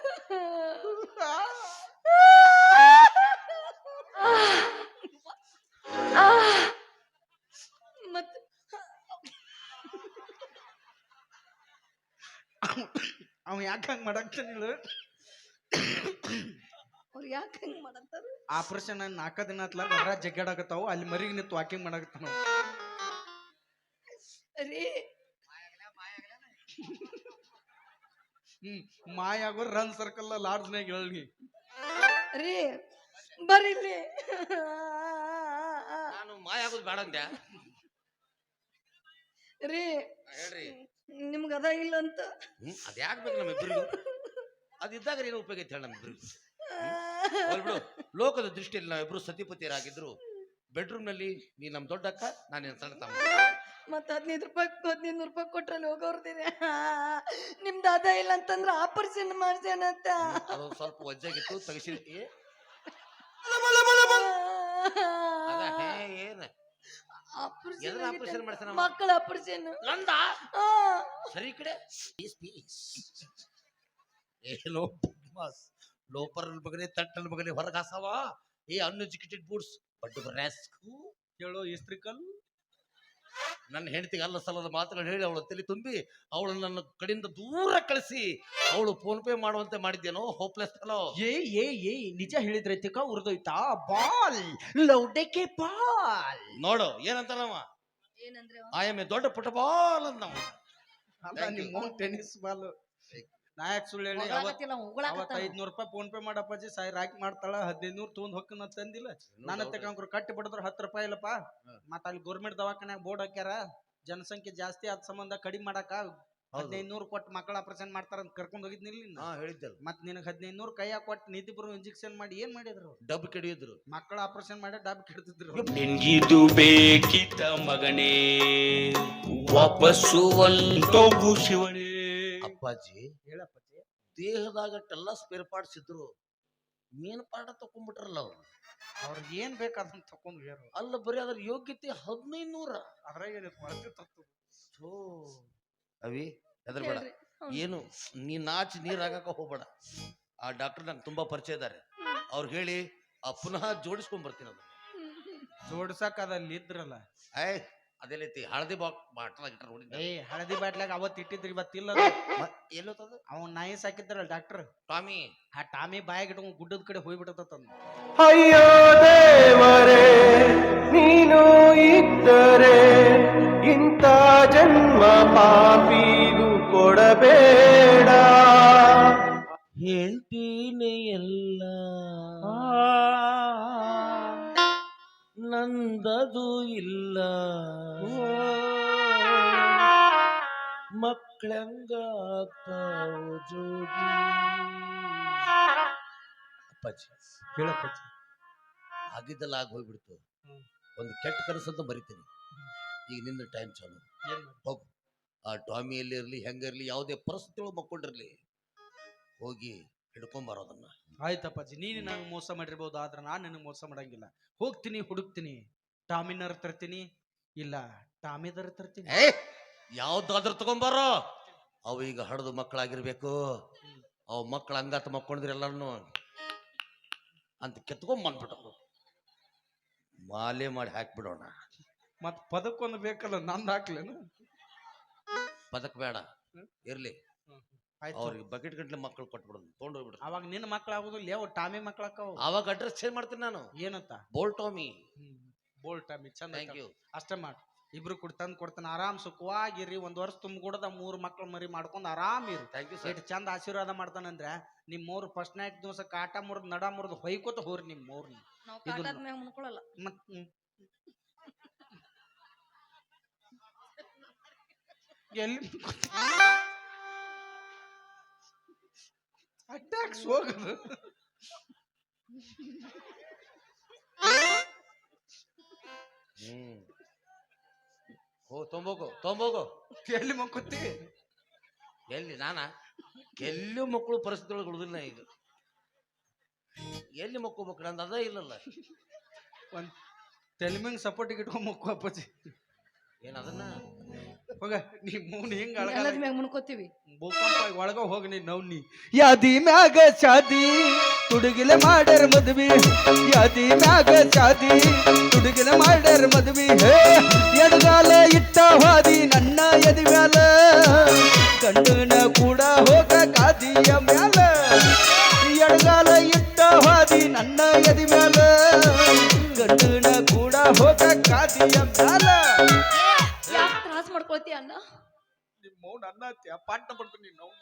ಮತ್ ಅವ ಯಾಕೆ ಹಂಗ ಮಾಡಾಕ್ತಾನಿಲ್ಲ? ಅವ್ರು ಯಾಕೆ ಹಂಗ ಮಾಡತ್ತಾರ? ಆಪರೇಷನ್ 4 ದಿನ ಆತ್ಲ ನರ ಜಗ್ಗಾಡಕತ್ತಾವು, ಅಲ್ಲಿ ಮರಿಗೆ ನಿಂತು ವಾಕಿಂಗ್ ಮಾಡಾಕತ್ತಾನ. ರೀ ಮಾಯ ಆಗೋ ರನ್ ಸರ್ಕಲ್ ಲಾಡ್ಜ್ನಾಗ ಹೇಳಿ. ರೀ ಬರೀಲಿ. ನಾನು ಮಾಯ ಆಗೋದು ಬೇಡ ಅಂದ್ಯಾ? ರೀ ಹೇಳ್ರಿ. ನಿಮ್ಗ ಅದ ಇಲ್ಲ ಅಂತ. ಅದ್ಯಾಕ್ ಬೇಕು ನಮ್ಮಿಬ್ಬರಿಗೂ? ಅದಿದ್ದಾಗ ಏನು ಉಪಯೋಗ ಐತೆ ಹೇಳ ನಮ್ಮಿಬ್ಬರಿಗೂ? ಬಿಡು, ಲೋಕದ ದೃಷ್ಟಿಯಲ್ಲಿ ನಾವಿಬ್ರು ಸತಿಪತಿಯರಾಗಿದ್ರು ಬೆಡ್ರೂಮ್ ನಲ್ಲಿ ನೀ ನಮ್ ದೊಡ್ಡ ಅಕ್ಕ, ನಾನು ಸಣ್ಣ ತಮ್ಮ. ಮತ್ 1500 ರೂಪಾಯಿ ಕೊಟ್ರಲ್ಲಿ ಹೋಗೋರ್ದಿರಿ. ನಿಮ್ದು ಅದ ಇಲ್ಲ ಅಂತಂದ್ರ ಆಪರೇಷನ್ ಮಾಡ್ಸೇನಂತ. ಅದೊಂದು ಸ್ವಲ್ಪ ವಜ್ಜಾಗಿತ್ತು, ತೆಗಿಸಿರ್ತಿ. ಏನ ಆಪರೇಷನ್ ಮಾಡ್ತಾನ? ಮಕ್ಕಳ ಆಪರೇಷನ್ ನಂದ ಸರಿ ಈ ಕಡೆ ಏನೋ ಲೋಪರ್ ಮಗನೇ, ತಟ್ಟಲ್ ಮಗನೇ, ಹೊರಗೆ ಹಾಸವ. ಅನ್ಎಜುಕೇಟೆಡ್ ಬೂಟ್ಸ್ ಬಡ್ಡು ಬರ್ಯಾಸ್ಕು ಕೇಳೋ ಇಸ್ತ್ರಿಕಲ್. ನನ್ನ ಹೆಂಡತಿಗೆ ಅಲ್ಲ ಸಲ್ಲದ ಮಾತುಗಳು ಹೇಳಿ ಅವಳ ತಲೆ ತುಂಬಿ ಅವಳು ನನ್ನ ಕಡೆಯಿಂದ ದೂರ ಕಳಿಸಿ ಅವಳು ಫೋನ್ ಪೇ ಮಾಡುವಂತೆ ಮಾಡಿದ್ದೇನೋ. Hopeless fellow. ಏ ನಿಜ ಹೇಳಿದ್ರೆ ತಿಕ್ಕ ಉರ್ದೋಯ್ತಾ? ಬಾಲ್ ಲೌಡೆಕೆ ಬಾಲ್ ನೋಡು ಏನಂತ ನಾವ ಏನಂದ್ರೆ ಆಯಮ್ಮೆ ದೊಡ್ಡ ಫುಟ್ಬಾಲ್ ಅಂತ ನಾವು. ನಿಮ್ಮ ಟೆನ್ನಿಸ್ ಬಾಲ್. ನಾಯಕ್ ಸುಳ್ಳು ಹೇಳಿ ಅವತ್ತು 500 ರೂಪಾಯಿ ಫೋನ್ ಪೇ ಮಾಡಪ್ಪಾಜಿ, ರಾಕಿ ಮಾಡ್ತಾಳ, 1500 ತೊಗೊಂಡ್ ಹೊಕ್ಕನ ತಂದಿಲ್ಲ. ನನ್ನ ತಗೊಂಡ್ರು ಕಟ್ಟಿ ಬಿಡದ್ರು 10 ರೂಪಾಯಿ ಇಲ್ಲಪ್ಪ. ಮತ್ತ ಅಲ್ಲಿ ಗೌರ್ಮೆಂಟ್ ದವಾಖಾನ್ಯಾಗ ಬೋರ್ಡ್ ಹಾಕ್ಯಾರ, ಜನಸಂಖ್ಯೆ ಜಾಸ್ತಿ ಆದ ಸಂಬಂಧ ಕಡಿಮೆ ಮಾಡಾಕ 1500 ಕೊಟ್ಟು ಮಕ್ಕಳ ಆಪರೇಷನ್ ಮಾಡ್ತಾರ ಅಂತ ಕರ್ಕೊಂಡ್ ಹೋಗಿದ್ನಿಲ್ಲ. ಹೇಳಿದ್ದಲ್ಲ, ಮತ್ ನಿನಗೆ 1500 ಕೈಯಾಗ ಕೊಟ್ಟು ನಿಧಿ ಬರೋ ಇಂಜೆಕ್ಷನ್ ಮಾಡಿ ಏನ್ ಮಾಡಿದ್ರು? ಡಬ್ ಕೆಡಿಯಿದ್ರು. ಮಕ್ಕಳ ಆಪರೇಷನ್ ಮಾಡಿ ಡಬ್ ಕೆಡ್ತಿದ್ರು. ನಿನ್ಗಿದು ಬೇಕಿತ ಮಗನೇ, ವಾಪಸ್ಸು ಒಂಟೋಗು ಶಿವನೇ. ಅಪ್ಪಾಜಿ ಹೇಳಪ್ಪಾಜಿ, ದೇಹದಾಗಟ್ಟೆಲ್ಲ ಸ್ಪೇರ್ ಪಾರ್ಟ್ಸ್ ಇದ್ರು, ಮೇನ್ ಪಾರ್ಟ್ ತಕೊಂಡ್ಬಿಟ್ರಲ್ಲ ಅವ್ರು. ಅವ್ರಿಗೆ ಏನ್ ಬೇಕಾದಂತ ತಕೊಂಡ್ ಹೇಳು. ಅಲ್ಲ ಬರೀ ಅದ್ರ ಯೋಗ್ಯತೆ 1500. ಅದ್ರಾಗ ಏನೈತೆ ಹೊರಗೆ ತತ್ತು. ಅವಿ ಹೆದರ್ಬೇಡ, ಏನು ನೀ ನಾಚಿ ನೀರ್ ಹಾಕಕ ಹೋಗ್ಬೇಡ. ಆ ಡಾಕ್ಟರ್ ನಂಗೆ ತುಂಬಾ ಪರಿಚಯ ಇದ್ದಾರೆ, ಅವ್ರು ಹೇಳಿ ಪುನಃ ಜೋಡಿಸ್ಕೊಂಡ್ ಬರ್ತೀನಿ. ಅದನ್ನ ಜೋಡ್ಸಕ್ ಅದಲ್ಲಿ ಇದ್ರಲ್ಲ. ಅದೇಲೈತಿ ಹಳದಿ ಬಾಟ್ಲಾಗ ಇಟ್ರ ನೋಡಿ. ಹಳದಿ ಬಾಟ್ಲಾಗ ಅವತ್ ಇಟ್ಟಿದ್ರಿ, ಇವತ್ತಿಲ್ಲ. ಎಲ್ಲೋತದ? ಅವ್ನ್ ನಾಯಿ ಸಾಕಿದ್ರಲ್ಲ ಡಾಕ್ಟರ್ ಟಾಮಿ. ಆ ಟಾಮಿ ಬಾಯಾಗ ಇಟ್ಕೊಂಡ್ ಗುಡ್ಡದ ಕಡೆ ಹೋಗ್ಬಿಟ್ಟತ. ಅಯ್ಯೋ ದೇವರೇ, ನೀನು ಇದ್ದರೆ ಇಂಥ ಜನ್ಮ ಪಾಪಿಗೂ ಕೊಡಬೇಡ. ಹೇಳ್ತೀನಿ ಎಲ್ಲ ನಂದದು ಇಲ್ಲ, ಮಕ್ಕಳಂಗ ಆಗ್ತಾವು ಜೋಗಿ. ಅಪ್ಪಾಜಿ ಹೇಳಪ್ಪಾಜಿ, ಆಗಿದ್ದಲ್ಲ ಆಗಿ ಹೋಗ್ಬಿಡ್ತು. ಒಂದು ಕೆಟ್ಟ ಕನಸಂತ ಬರಿತೀನಿ. ಈಗ ನಿನ್ನ ಟೈಮ್ ಚಾಲು. ಹೋಗು, ಆ ಟಾಮಿಯಲ್ಲಿ ಇರಲಿ ಹೆಂಗಿರ್ಲಿ ಯಾವುದೇ ಪರಿಸ್ಥಿತಿ ಒಳಗೆ ಮಕ್ಕೊಂಡಿರ್ಲಿ, ಹೋಗಿ ಹಿಡ್ಕೊಂಬರೋದನ್ನ. ಆಯ್ತಪ್ಪಾಜಿ, ನೀನು ನಂಗೆ ಮೋಸ ಮಾಡಿರ್ಬೋದು, ಆದ್ರೆ ನಾನು ನಿನಗೆ ಮೋಸ ಮಾಡಂಗಿಲ್ಲ. ಹೋಗ್ತೀನಿ, ಹುಡುಕ್ತೀನಿ, ಟಾಮಿನರ್ ತರ್ತೀನಿ, ಇಲ್ಲ ಟಾಮಿದರ್ ತರ್ತೀನಿ. ಯಾವ್ದಾದ್ರೂ ತಗೊಂಬಾರೋ. ಅವು ಈಗ ಹಡದು ಮಕ್ಕಳಾಗಿರ್ಬೇಕು. ಅವು ಮಕ್ಕಳು ಹಂಗಾತ ಮಕ್ಕೊಂಡಿದ್ರೆ ಎಲ್ಲಾರನು ಅಂತ ಕೆತ್ಕೊಂಡ್ ಬಂದ್ಬಿಟ್ಟು ಮಾಲೆ ಮಾಡಿ ಹಾಕ್ಬಿಡೋಣ. ಮತ್ ಪದಕ್ಕೊಂದು ಬೇಕಲ್ಲ, ನಂದು ಹಾಕ್ಲೇನು? ಪದಕ್ ಬೇಡ ಇರ್ಲಿ, ಅವ್ರಿಗೆ ಬಕೆಟ್ ಗಂಟ್ಲೆ ಮಕ್ಕಳು ಕೊಟ್ಬಿಡೋದು, ತೊಗೊಂಡೋಗ್ಬಿಡ್ರಿ. ಅವಾಗ ನಿನ್ನ ಮಕ್ಳು ಆಗೋದಿಲ್ಲ, ಯಾವ ಟಾಮಿ ಮಕ್ಳಾಕವು. ಅವಾಗ ಅಡ್ರೆಸ್ ಚೇಂಜ್ ಮಾಡ್ತೀನಿ ನಾನು. ಏನಂತ? ಬೋಲ್ ಟಾಮಿ. ಬೋಲ್ ಟಾಮಿ ಚಂದ. Thank you. ಅಷ್ಟೇ ಮಾಡಿ, ಇಬ್ರು ಕೂಡ ತಂದು ಕೊಡ್ತಾನೆ. ಆರಾಮ್ ಸುಖವಾಗಿರಿ, 1 ವರ್ಷ ತುಂಬಿಕೊಡದ 3 ಮಕ್ಳು ಮರಿ ಮಾಡ್ಕೊಂಡು ಆರಾಮ್ ಇರಿ. Thank you sir. ಎಷ್ಟು ಚಂದ ಆಶೀರ್ವಾದ ಮಾಡ್ತಾನಂದ್ರೆ, ನಿಮ್ 3 ಫಸ್ಟ್ ನೈಟ್ ದಿವಸ ಕಾಟ ಮುರಿದ್ ನಡ ಮುರಿದ್ ಹೊಯ್ಕೋತ ಹೋರಿ ನಿಮ್ 3. ನಾವು ಕಾಟದ ಮ್ಯಾಗ ಮುನ್ಕೊಳ್ಳಲ್ಲ. ಮತ್ ಎಲ್ಲಿ ಅಟ್ಯಾಕ್ಸ್ ಹೋಗದು. ತೊಂಬೋಗು ತೊಂಬೋಗು. ಎಲ್ಲಿ ಮಕ್ಕೊತ್ತಿ? ಎಲ್ಲಿ ನಾನಾ? ಎಲ್ಲೂ ಮಕ್ಕಳು ಪರಿಸ್ಥಿತಿ ಒಳಗೆ ಉಳಿದಿಲ್ಲ ಈಗ. ಎಲ್ಲಿ ಮಕ್ಕೋಬೇಕು ನಂದು ಅದ ಇಲ್ಲಲ್ಲ. ಒಂದ್ ತೆಲಿಮಿಂಗ್ ಸಪೋರ್ಟಿಗೆ ಇಟ್ಕೊಂಡ್ ಮಕ್ಕೋ ಅಪ್ಪಾಜಿ. ಏನ್ ಅದನ್ನ ಹೋಗ ನೀ ಮೂನ್ ಹಿಂಗ ಎಲ್ಲದ ಮ್ಯಾಗ ಮುನ್ಕೋತೀವಿ. ಭೂಕಂಪ ಒಳಗ ಹೋಗ ನೀ ನವ್ನಿ. ಯಾದಿ ಮ್ಯಾಗ ಶಾದಿ ತುಡುಗಿಲೆ ಮಾಡ್ಯಾರ ಮದ್ವಿ, ಯಾದಿ ಮ್ಯಾಗ ಶಾದಿ ತುಡುಗಿಲೆ ಮಾಡ್ಯಾರ ಮದ್ವಿ. ಹೇ ಎಡಗಾಲ ಇಟ್ಟ ಹಾದಿ ನನ್ನ ಎದಿ ಮ್ಯಾಲ, ಗಂಡನ ಕೂಡ ಹೋಗ ಕಾದಿಯ ಮ್ಯಾಲ. ಎಡಗಾಲ ಇಟ್ಟ ಹಾದಿ ನನ್ನ ಎದಿ ಮ್ಯಾಲ, ಗಂಡನ ಕೂಡ ಹೋಗ ಕಾದಿಯ ಮ್ಯಾಲ. ಯಾಕೆ ತ್ರಾಸ ಮಾಡ್ಕೊಳ್ತೀಯ ಅಣ್ಣ? ನಿಮ್ಮವ್ನ ಅನ್ನ ಪಾಠ ಪಡ್ತೀನಿ ನಾವು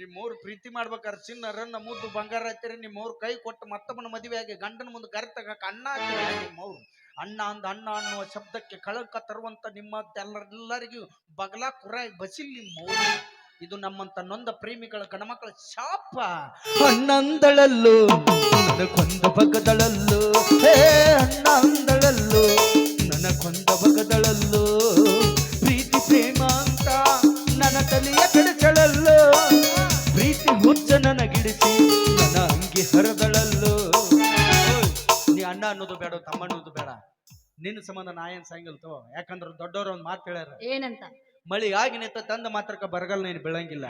ನಿಮ್ಮವ್ರು ಪ್ರೀತಿ ಮಾಡ್ಬೇಕಾರೆ ಚಿನ್ನರ ಮುದ್ದು ಬಂಗಾರ ಹತ್ತಿರಿ. ನಿಮ್ಮವ್ರು ಕೈ ಕೊಟ್ಟು ಮತ್ತೊಬ್ಬನ ಮದುವೆ ಆಗಿ ಗಂಡನ ಮುಂದೆ ಗರಿ ತಗಕ ಅಣ್ಣ ಹತ್ತಿರ. ನಿಮ್ಮವ್ರು ಅಣ್ಣ ಅಂದ ಅಣ್ಣ ಅನ್ನುವ ಶಬ್ದಕ್ಕೆ ಕಳಂಕ ತರುವಂತ ನಿಮ್ಮ ಎಲ್ಲರಿಗೂ ಬಗಲ ಕುರಾಯಿ ಬಸಿಲ್ ನಿಮ್ಮವ್ರು. ಇದು ನಮ್ಮಂತ ನೊಂದ ಪ್ರೇಮಿಗಳ ಗಣಮಕ್ಕಳ ಶಾಪ. ಅಣ್ಣಂದಳಲ್ಲು ನನ್ನ ಕೊಂದ ಬಗದಳಲ್ಲು, ಹೇ ಅಣ್ಣ ಅಂದಳಲ್ಲು ನನ್ನ ಕೊಂದ ಬಗದಳಲ್ಲು. ಪ್ರೀತಿ ಪ್ರೇಮ ಅಂತ ನನ್ನ ತಲೆಯ ಕೆಡಚಳಲ್ಲು, ಪ್ರೀತಿ ಹುಚ್ಚ ನನಗಿಡಿಸಿ ನನ್ನ ಅಂಗಿ ಹರದಳಲ್ಲು. ನೀ ಅಣ್ಣ ಅನ್ನೋದು ಬೇಡ, ತಮ್ಮ ಅನ್ನೋದು ಬೇಡ. ನಿನ್ನ ಸಂಬಂಧ ನಾ ಏನ್ ಸಂಗಿಲ್ತೋ. ಯಾಕಂದ್ರೆ ದೊಡ್ಡವ್ರ ಒಂದ್ ಮಾತು ಹೇಳ್ಯಾರ, ಏನಂತ? ಮಳಿ ಆಗಿ ನಿಂತ ತಂದ ಮಾತ್ರಕ್ಕ ಬರಗಲ್ ನೀನು ಬೆಳಂಗಿಲ್ಲ.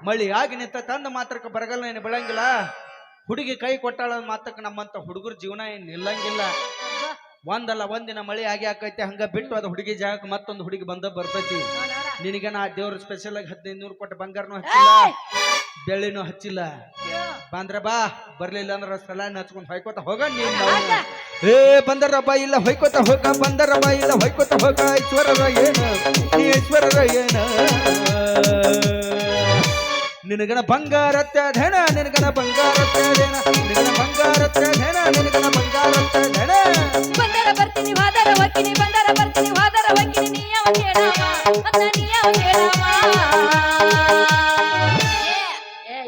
ಮಳಿ ಆಗಿ ನಿಂತ ತಂದ ಮಾತ್ರಕ್ಕ ಬರಗಲ್ ನೀನು ಬೆಳಂಗಿಲ್ಲ. ಹುಡುಗಿ ಕೈ ಕೊಟ್ಟಾಳ ಮಾತ್ರಕ್ಕ ನಮ್ಮಂತ ಹುಡುಗರ ಜೀವನ ಏನ್ ನಿಲ್ಲಂಗಿಲ್ಲ. ಒಂದಲ್ಲ ಒಂದಿನ ಮಳಿ ಆಗಿ ಆಕೈತಿ, ಹಂಗ ಬಿಟ್ಟು ಅದು ಹುಡುಗಿ ಜಾಗಕ್ಕೆ ಮತ್ತೊಂದು ಹುಡುಗಿ ಬಂದ ಬರ್ತೈತಿ. ನಿನಗೆ ನಾ ದೇವ್ರ ಸ್ಪೆಷಲ್ ಆಗಿ 1500 ಕೊಟ್ಟು ಬಂಗಾರನು ಹಚ್ಚಿಲ್ಲ, ಬೆಳ್ಳಿನೂ ಹಚ್ಚಿಲ್ಲ. ಬಂದ್ರ ಬಾ, ಬರ್ಲಿಲ್ಲ ಅಂದ್ರ ಸಲಾನ್ ಹಚ್ಕೊಂಡ್ ಹೊಯ್ಕೋತ ಹೋಗ. ಏ ಬಂದರ ಬಾ ಇಲ್ಲ ಹೊಯ್ಕೋತ ಹೋಗ, ಬಂದರ ಬಾ ಇಲ್ಲ ಹೊಯ್ಕೋತ ಹೋಗ. ಈಶ್ವರರ ಏನ ಈಶ್ವರರ ಏನ, ನಿನಗನ ಬಂಗಾರತ್ತ ಧನ, ನಿನಗನ ಬಂಗಾರತ್ತ ಧನ, ನಿನಗನ ಬಂಗಾರತ್ತ ಧನ, ನಿನಗನ ಬಂಗಾರತ್ತ ಧನ. ಬಂದರ ಬರ್ತೀನಿ ವಾದರ ವಕ್ಕಿನಿ, ಬಂದರ ಬರ್ತೀನಿ ವಾದರ ವಕ್ಕಿನಿ. ನೀಯವ ಕೇಳವ ಮತ್ತ ನೀಯವ ಕೇಳವ.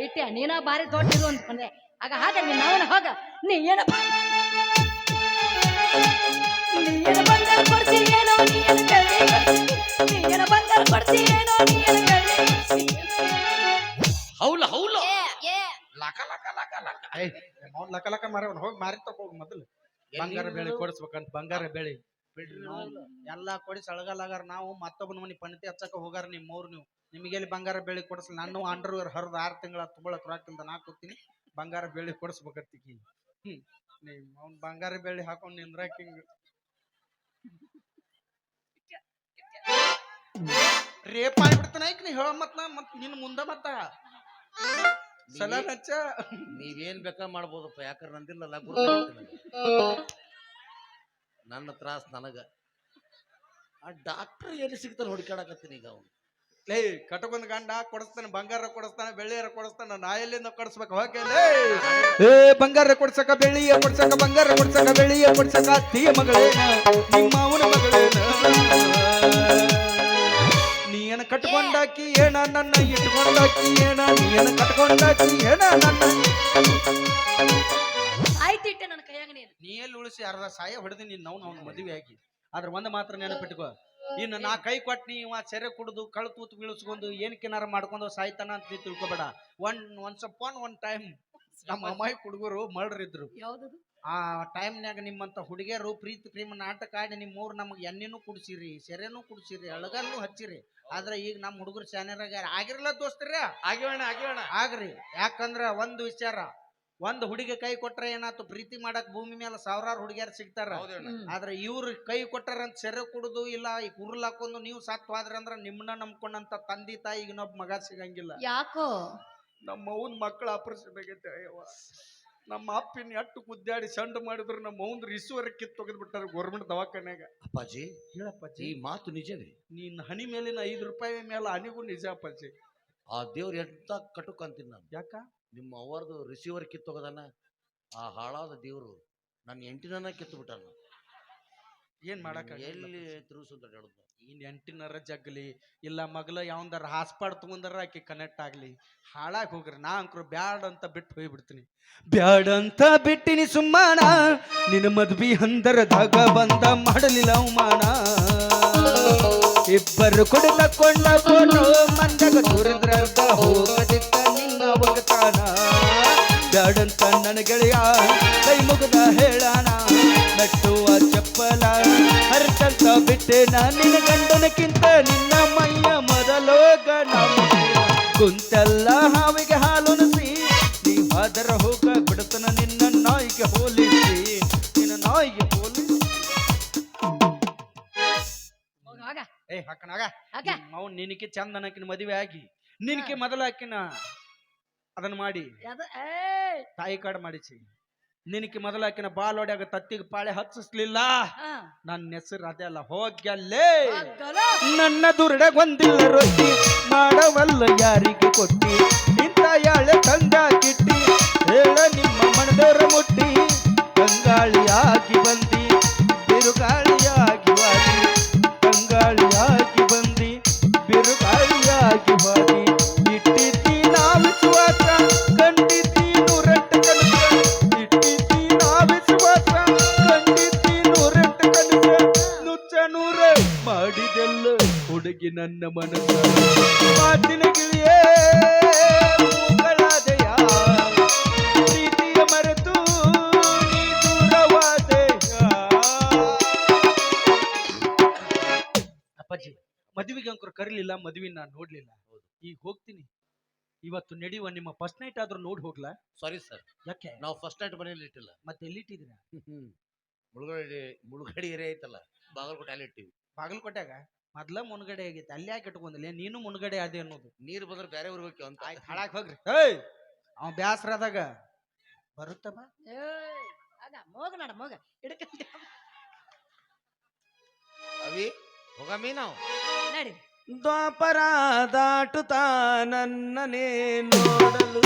ಇಟ್ಟ ನೀನ ಬಾರಿ ದೊಡ್ಡದು ಅನ್ಕೊಂಡೆ. ಆಗ ಹಾಗ ನೀನ್ ಅವನ ಹೋಗ. ನೀ ಏನ ಬಂಗಾರ ಕೊಡ್ಸಿ ಏನೋ, ನೀ ಏನ ಬೆಳ್ಳಿ ಕೊಡ್ಸಿ, ನೀ ಏನ ಬಂಗಾರ ಕೊಡ್ಸಿ ಏನೋ, ನೀ ಏನ ಬೆಳ್ಳಿ ಕೊಡ್ಸಿ. ಹೌಲ ಹೌಲ ಲಕ ಲಕ ಲಕ ಲಕ. ಲಕ ಲಕ ಮಾರವನ್ ಹೋಗಿ ಮಾರಿ ತಗೋಗ್ ಮೊದಲು. ಬಂಗಾರ ಬೆಳಿ ಕೊಡಿಸ್ಬೇಕಂತ. ಬಂಗಾರ ಬೆಳಿ ಬಿಡ್ರಿ, ಎಲ್ಲಾ ಕೊಡಿಸಿ ಅಳಗಲಾಗಾರ. ನಾವು ಮತ್ತೊಬ್ಬನ ಮನಿ ಪಣತಿ ಹಚ್ಚಕ ಹೋಗಾರ ನಿಮ್ಮವ್ರು. ನೀವು ನಿಮಗೆಲ್ಲಿ ಬಂಗಾರ ಬೆಳಿ ಕೊಡಿಸ್ಲಿ. ನಾನು ಅಂಡರ್ವೇರ್ ಹರಿದ 6 ತಿಂಗಳ ತುಬಳಕ್ ರಾಕಿಂದ ನಾ ಕೂತೀನಿ. ಬಂಗಾರ ಬೆಳಿ ಕೊಡಿಸ್ಬೇಕತ್ತಿಕಿ. ಅವ್ನ ಬಂಗಾರ ಬೆಳಿ ಹಾಕೊಂಡ್ ನಿಂದ್ರಾಕಿಂಗ್ ರೇಪ್ ಮಾಡ್ಬಿಡ್ತಾನ. ಐಕ್ ನೀ ಹೇಳ ಮತ್ ನಿನ್ ಮುಂದ ಮತ್ತ ಸಲ ಹಚ್ಚ. ನೀವೇನ್ ಬೇಕಾ ಮಾಡ್ಬೋದಪ್ಪ, ಯಾಕಂದ್ರೆ ನಂದಿಲ್ಲಲ್ಲ. ನನ್ನ ತ್ರಾಸ ನನಗ. ಆ ಡಾಕ್ಟರ್ ಎಲ್ಲಿ ಸಿಗ್ತಾನೆ ಹುಡುಕಾಡಕತ್ತೀನಿ ಈಗ. ಅವನು ಲೇ ಕಟಕೊಂದ್ ಗಂಡ ಕೊಡಿಸ್ತಾನೆ, ಬಂಗಾರ ಕೊಡಿಸ್ತಾನೆ, ಬೆಳ್ಳಿಯರ ಕೊಡಿಸ್ತಾನ. ನಾ ಎಲ್ಲಿಂದ ಕೊಡಿಸ್ಬೇಕು ಹೋಗಿ? ಏ ಬಂಗಾರ ಕೊಡ್ಸಕ ಬೆಳ್ಳಿಯ ಕೊಡ್ಸಕ, ಬಂಗಾರ ಕೊಡ್ಸಕ ಬೆಳ್ಳಿಯ ಕೊಡ್ಸಕ. ಅತ್ತಿಯ ಮಗಳೇನ ನಿಮ್ಮ ಅವನ ಮಗಳೇನ, ನೀನ ಕಟ್ಕೊಂಡಾಕಿ ಏನ ನನ್ನ ಇಟ್ಕೊಂಡಾಕಿ ಏನ, ನೀನ ಕಟ್ಕೊಂಡಾಕಿ ಏನ ನನ್ನ. ಆಯ್ತಿಟ್ಟೆ ನನ್ನ ಕೈಯಾಗ ನೀ ಎಲ್ಲಿ ಉಳಿಸಿ ಅರ್ಧ ಸಾಯ ಹೊಡೆದು ನೀನ್ ಅವ್ನ ಮದುವೆ ಆಗಿ. ಆದ್ರೆ ಒಂದ್ ಮಾತ್ರ ನೆನಪಿಟ್ಕೋ, ಇನ್ನು ನಾ ಕೈ ಕೊಟ್ನಿ ಇವ ಸೆರೆ ಕುಡಿದು ಕಳು ತೂತು ಬೀಳಿಸ್ಕೊಂಡು ಏನಕ್ಕೆನಾರ ಮಾಡ್ಕೊಂಡು ಸಾಯ್ತಾನ ಅಂತ ನೀ ತಿಳ್ಕೊಬೇಡ. ಒನ್ಸ್ ಅಪಾನ್ ಒನ್ ಟೈಮ್ ನಮ್ಮ ಅಮ್ಮಾಯಿ ಹುಡುಗರು ಮಳ್ರಿದ್ರು. ಆ ಟೈಮ್ನಾಗ ನಿಮ್ಮಂತ ಹುಡುಗಿಯರು ಪ್ರೀತಿ ಪ್ರೇಮ ನಾಟಕ ಆಡಿ ನಿಮ್ಮವ್ರು ನಮಗೆ ಎಣ್ಣೆನೂ ಕುಡಿಸಿರಿ, ಸೆರೆನೂ ಕುಡಿಸಿರಿ, ಅಳಗಲ್ಲೂ ಹಚ್ಚಿರಿ. ಆದ್ರೆ ಈಗ ನಮ್ಮ ಹುಡುಗರು ಚಾನೆರಾಗ ಆಗಿರಲ್ಲ ದೋಸ್ತರ. ಆಗಿವಣ ಆಗ್ರಿ. ಯಾಕಂದ್ರ ಒಂದು ವಿಚಾರ, ಒಂದ್ ಹುಡುಗಿ ಕೈ ಕೊಟ್ರ ಏನಾಯ್ತು, ಪ್ರೀತಿ ಮಾಡಕ್ ಭೂಮಿ ಮೇಲೆ 1000 ಹುಡುಗಿಯರು ಸಿಗ್ತಾರ. ಆದ್ರೆ ಇವ್ರು ಕೈ ಕೊಟ್ಟಾರಂತ ಸೆರೆ ಕುಡುದು ಇಲ್ಲ ಈ ಕುರ್ಲ್ ಹಾಕೊಂಡು ನೀವು ಸತ್ ಹೋದ್ರಿ ಅಂದ್ರ ನಿಮ್ಮನ್ನ ನಂಬ್ಕೊಂಡಂತ ತಂದೆ ತಾಯಿ ಇನ್ನೊಬ್ಬ ಮಗ ಸಿಗಂಗಿಲ್ಲ. ಯಾಕೋ ನಮ್ಮ ಅವ್ನ ಮಕ್ಕಳ ಆಪರೇಷನ್ ಆಗೈತೆ. ನಮ್ಮ ಅಪ್ಪಿನ ಅಟ್ಟು ಕುದ್ದಾಡಿ ಸಂಡು ಮಾಡಿದ್ರು ನಮ್ಮ ಅವ್ನ ರಿಸೀವರ್ ಕಿತ್ ತೆಗೆದು ಬಿಟ್ಟಾರ ಗೌರ್ಮೆಂಟ್ ದವಾಖಾನ್ಯಾಗ. ಅಪ್ಪಾಜಿ ಹೇಳಪ್ಪಾಜಿ, ಈ ಮಾತು ನಿಜವೇ? ನೀನ್ ಹನಿ ಮೇಲಿನ 5 ರೂಪಾಯಿ ಮೇಲೆ ಹನಿಗೂ ನಿಜ ಅಪ್ಪಾಜಿ. ಆ ದೇವ್ರು ಎಂತ ಕಟುಕ್ ಅಂತೀನಿ ನಾನು. ಯಾಕ? ನಿಮ್ಮ ಅವರದು ರಿಸೀವರ್ ಕಿತ್ತೋಗದಾನ. ಆ ಹಾಳಾದ ದೇವ್ರು ನನ್ನ ಎಂಟಿನ ಕಿತ್ತು ಬಿಟ್ಟಾನ. ಏನ್ ಮಾಡಕ? ಎಲ್ಲಿ ತಿರುಗಿಸುತ್ತ ಹೇಳುದು. ಇನ್ ಎಂಟಿನರ ಜಗ್ಲಿ ಇಲ್ಲ ಮಗ್ಲ ಯಾವಂದಾರ ಹಾಸ್ಪಾಡ್ ತಗೊಂಡಾರ ಆಕಿ ಕನೆಕ್ಟ್ ಆಗ್ಲಿ. ಹಾಳಾಗಿ ಹೋಗ್ರಿ. ನಾ ಅಂಕ್ರು ಬ್ಯಾಡ್ ಅಂತ ಬಿಟ್ಟು ಹೋಗ್ಬಿಡ್ತೀನಿ. ಬ್ಯಾಡ್ ಅಂತ ಬಿಟ್ಟಿನಿ ಸುಮ್ಮಾನ, ನಿನ್ನ ಮದ್ವಿ ಹಂದರದಾಗ ಬಂದ ಮಾಡಲಿಲ್ಲ ಅವಮಾನ. ಇಬ್ಬರು ಕುಡಿದುಕೊಂಡ ಫೋಟೋ ಮಂದಗ ದೂರದ್ರದ ಹೋಗದಿತ್ತ ನಿನ್ನ ಒಗತಾನ ಬ್ಯಾಡಂತ ನನ್ನ ಗೆಳೆಯ ಕೈ ಮುಗದ ಹೇಳಾನ ಮೆಟ್ಟುವ ಚಪ್ಪಲ ಹರಿತಂತ ಬಿಟ್ಟೆ ನಿನ್ನ ಗಂಡನಕ್ಕಿಂತ ನಿನ್ನ ಮೈಯ ಮೊದಲೋಗ ಕುಂತೆಲ್ಲ ಹಾವಿಗೆ ಹಾಲುಣಿಸಿ ನೀ ಹಾದರ ಹೋಗ ಬಿಡುತ್ತನ ನಿನ್ನ ನಾಯಿಗೆ ಹೋಲಿಸಿ ನಿನ್ನ ನಾಯಿಗೆ ಹೋಲಿಸಿ ಹೋಗ ಏ ಹಾಕನಾಗ ಹಾಕ ನಾವು ನಿನಗೆ ಚಂದನಕಿನ ಮದುವೆ ಆಗಿ ನಿನಗೆ ಮೊದಲ ಆಕಿನ ಅದನ್ನ ಮಾಡಿ ಏಯ್ ತಾಯಿ ಕಾಡು ಮಾಡಿಸಿ ನಿನಗೆ ಮೊದಲ ಆಕಿನ ಬಾಲ್ ಹೊಡ್ಯಾಗ ತತ್ತಿಗೆ ಪಾಳೆ ಹಚ್ಚಿಸ್ಲಿಲ್ಲ ಹಾ ನನ್ನ ಹೆಸರು ಅದೆಲ್ಲ ಹೋಗ್ಯಲ್ಲೇ ಹೋಗಲ್ಲ. ನನ್ನ ದುರ್ಡಗೊಂದಿಲ್ಲ ರೊಟ್ಟಿ ಮಾಡವಲ್ಲ ಯಾರಿಗೆ ಕೊಟ್ಟಿ ಇಂಥ ಯಾಳೆ ತಂದ ಕಿಟ್ಟಿ ಹೇಳ ನಿಮ್ಮ ಮನದವರ ಮುಟ್ಟಿ ಕಂಗಾಳಿಯಾಗಿ ಬಂದಿ ಬಿರುಗಾಳಿಯಾಗಿ ವಾದಿ ಕಂಗಾಳಿಯಾಗಿ ಬಂದಿ ಬಿರುಗಾಳಿಯಾಗಿ ವಾದಿ ಇಟ್ಟಿದ್ದಿ ನಾ ವಿಶ್ವಾಸ ಕಂಡಿದ್ದಿ ನೂರೆಂಟು ಕನಸ ಇಟ್ಟಿದ್ದಿ ನಾ ವಿಶ್ವಾಸ ಕಂಡಿದ್ದಿ ನೂರೆಂಟು ಕನಸ ನುಚ್ಚ ನೂರ ಮಾಡಿದೆಲ್ಲ ಹುಡುಗಿ ನನ್ನ ಮನಸ್ಸ ಮಾತಿನ ಗಿಳಿಯೇ ಮೂಗಳಾದೆಯ ಪ್ರೀತಿಯ ಮರೆತು ನೀ ದೂರವಾದೆಯ ಅಪ್ಪಾಜಿ ಮದುವೆಗೆ ಅಂಕರು ಕರೀಲಿಲ್ಲ ಮದುವೆ ನಾನು ನೋಡ್ಲಿಲ್ಲ ಈಗ ಹೋಗ್ತೀನಿ ಇವತ್ತು ನಡೆಯುವ ನಿಮ್ಮ ಫಸ್ಟ್ ನೈಟ್ ಆದ್ರೂ ನೋಡಿ ಹೋಗ್ಲಾ ಸಾರಿ ಸರ್, ಯಾಕೆ ನಾವು ಫಸ್ಟ್ ನೈಟ್ ಮನೇಲಿ ಇಟ್ಟಿಲ್ಲ. ಮತ್ತೆ ಎಲ್ಲಿಟ್ಟಿದ್ದೀರಾ ಮುಳುಗಡೆ ಏರಿಯಾ ಐತಲ್ಲ, ಬಾಗಲಕೋಟೆ ಅಲ್ಲಿ ಇಟ್ಟಿವಿ. ಬಾಗಲಕೋಟ್ಯಾಗ ಮೊದ್ಲ ಮುನ್ಗಡೆ ಆಗೈತೆ ಅಲ್ಲಿ ಯಾಕೆ ಇಟ್ಕೊಂಡಿಲ್ಲ ನೀನು ಮುನ್ಗಡೆ ಅದೇ ಅನ್ನೋದು ನೀರು ಬಂದ್ರೆ ಬೇರೆ ಊರಿಗೆ ಹೋಗ್ತೀವಿ ಅಂತ. ಆಯ್ತು ಹಾಳಾಕ್ ಹೋಗ್ರಿ ಏಯ್ ಅವ ಬ್ಯಾಸ್ರದಾಗ ಬರುತ್ತಮ್ಮ ಏಯ್ ಆಗ ಮೋಗ ನಡ ಮೋಗ ಹಿಡ್ಕಂತ ಅವಿ ಹೋಗಮ್ಮಿ ನಾವು ನಡಿ ದ್ವಾಪರ ದಾಟುತ್ತಾ ನನ್ನನೇ ನೋಡಲು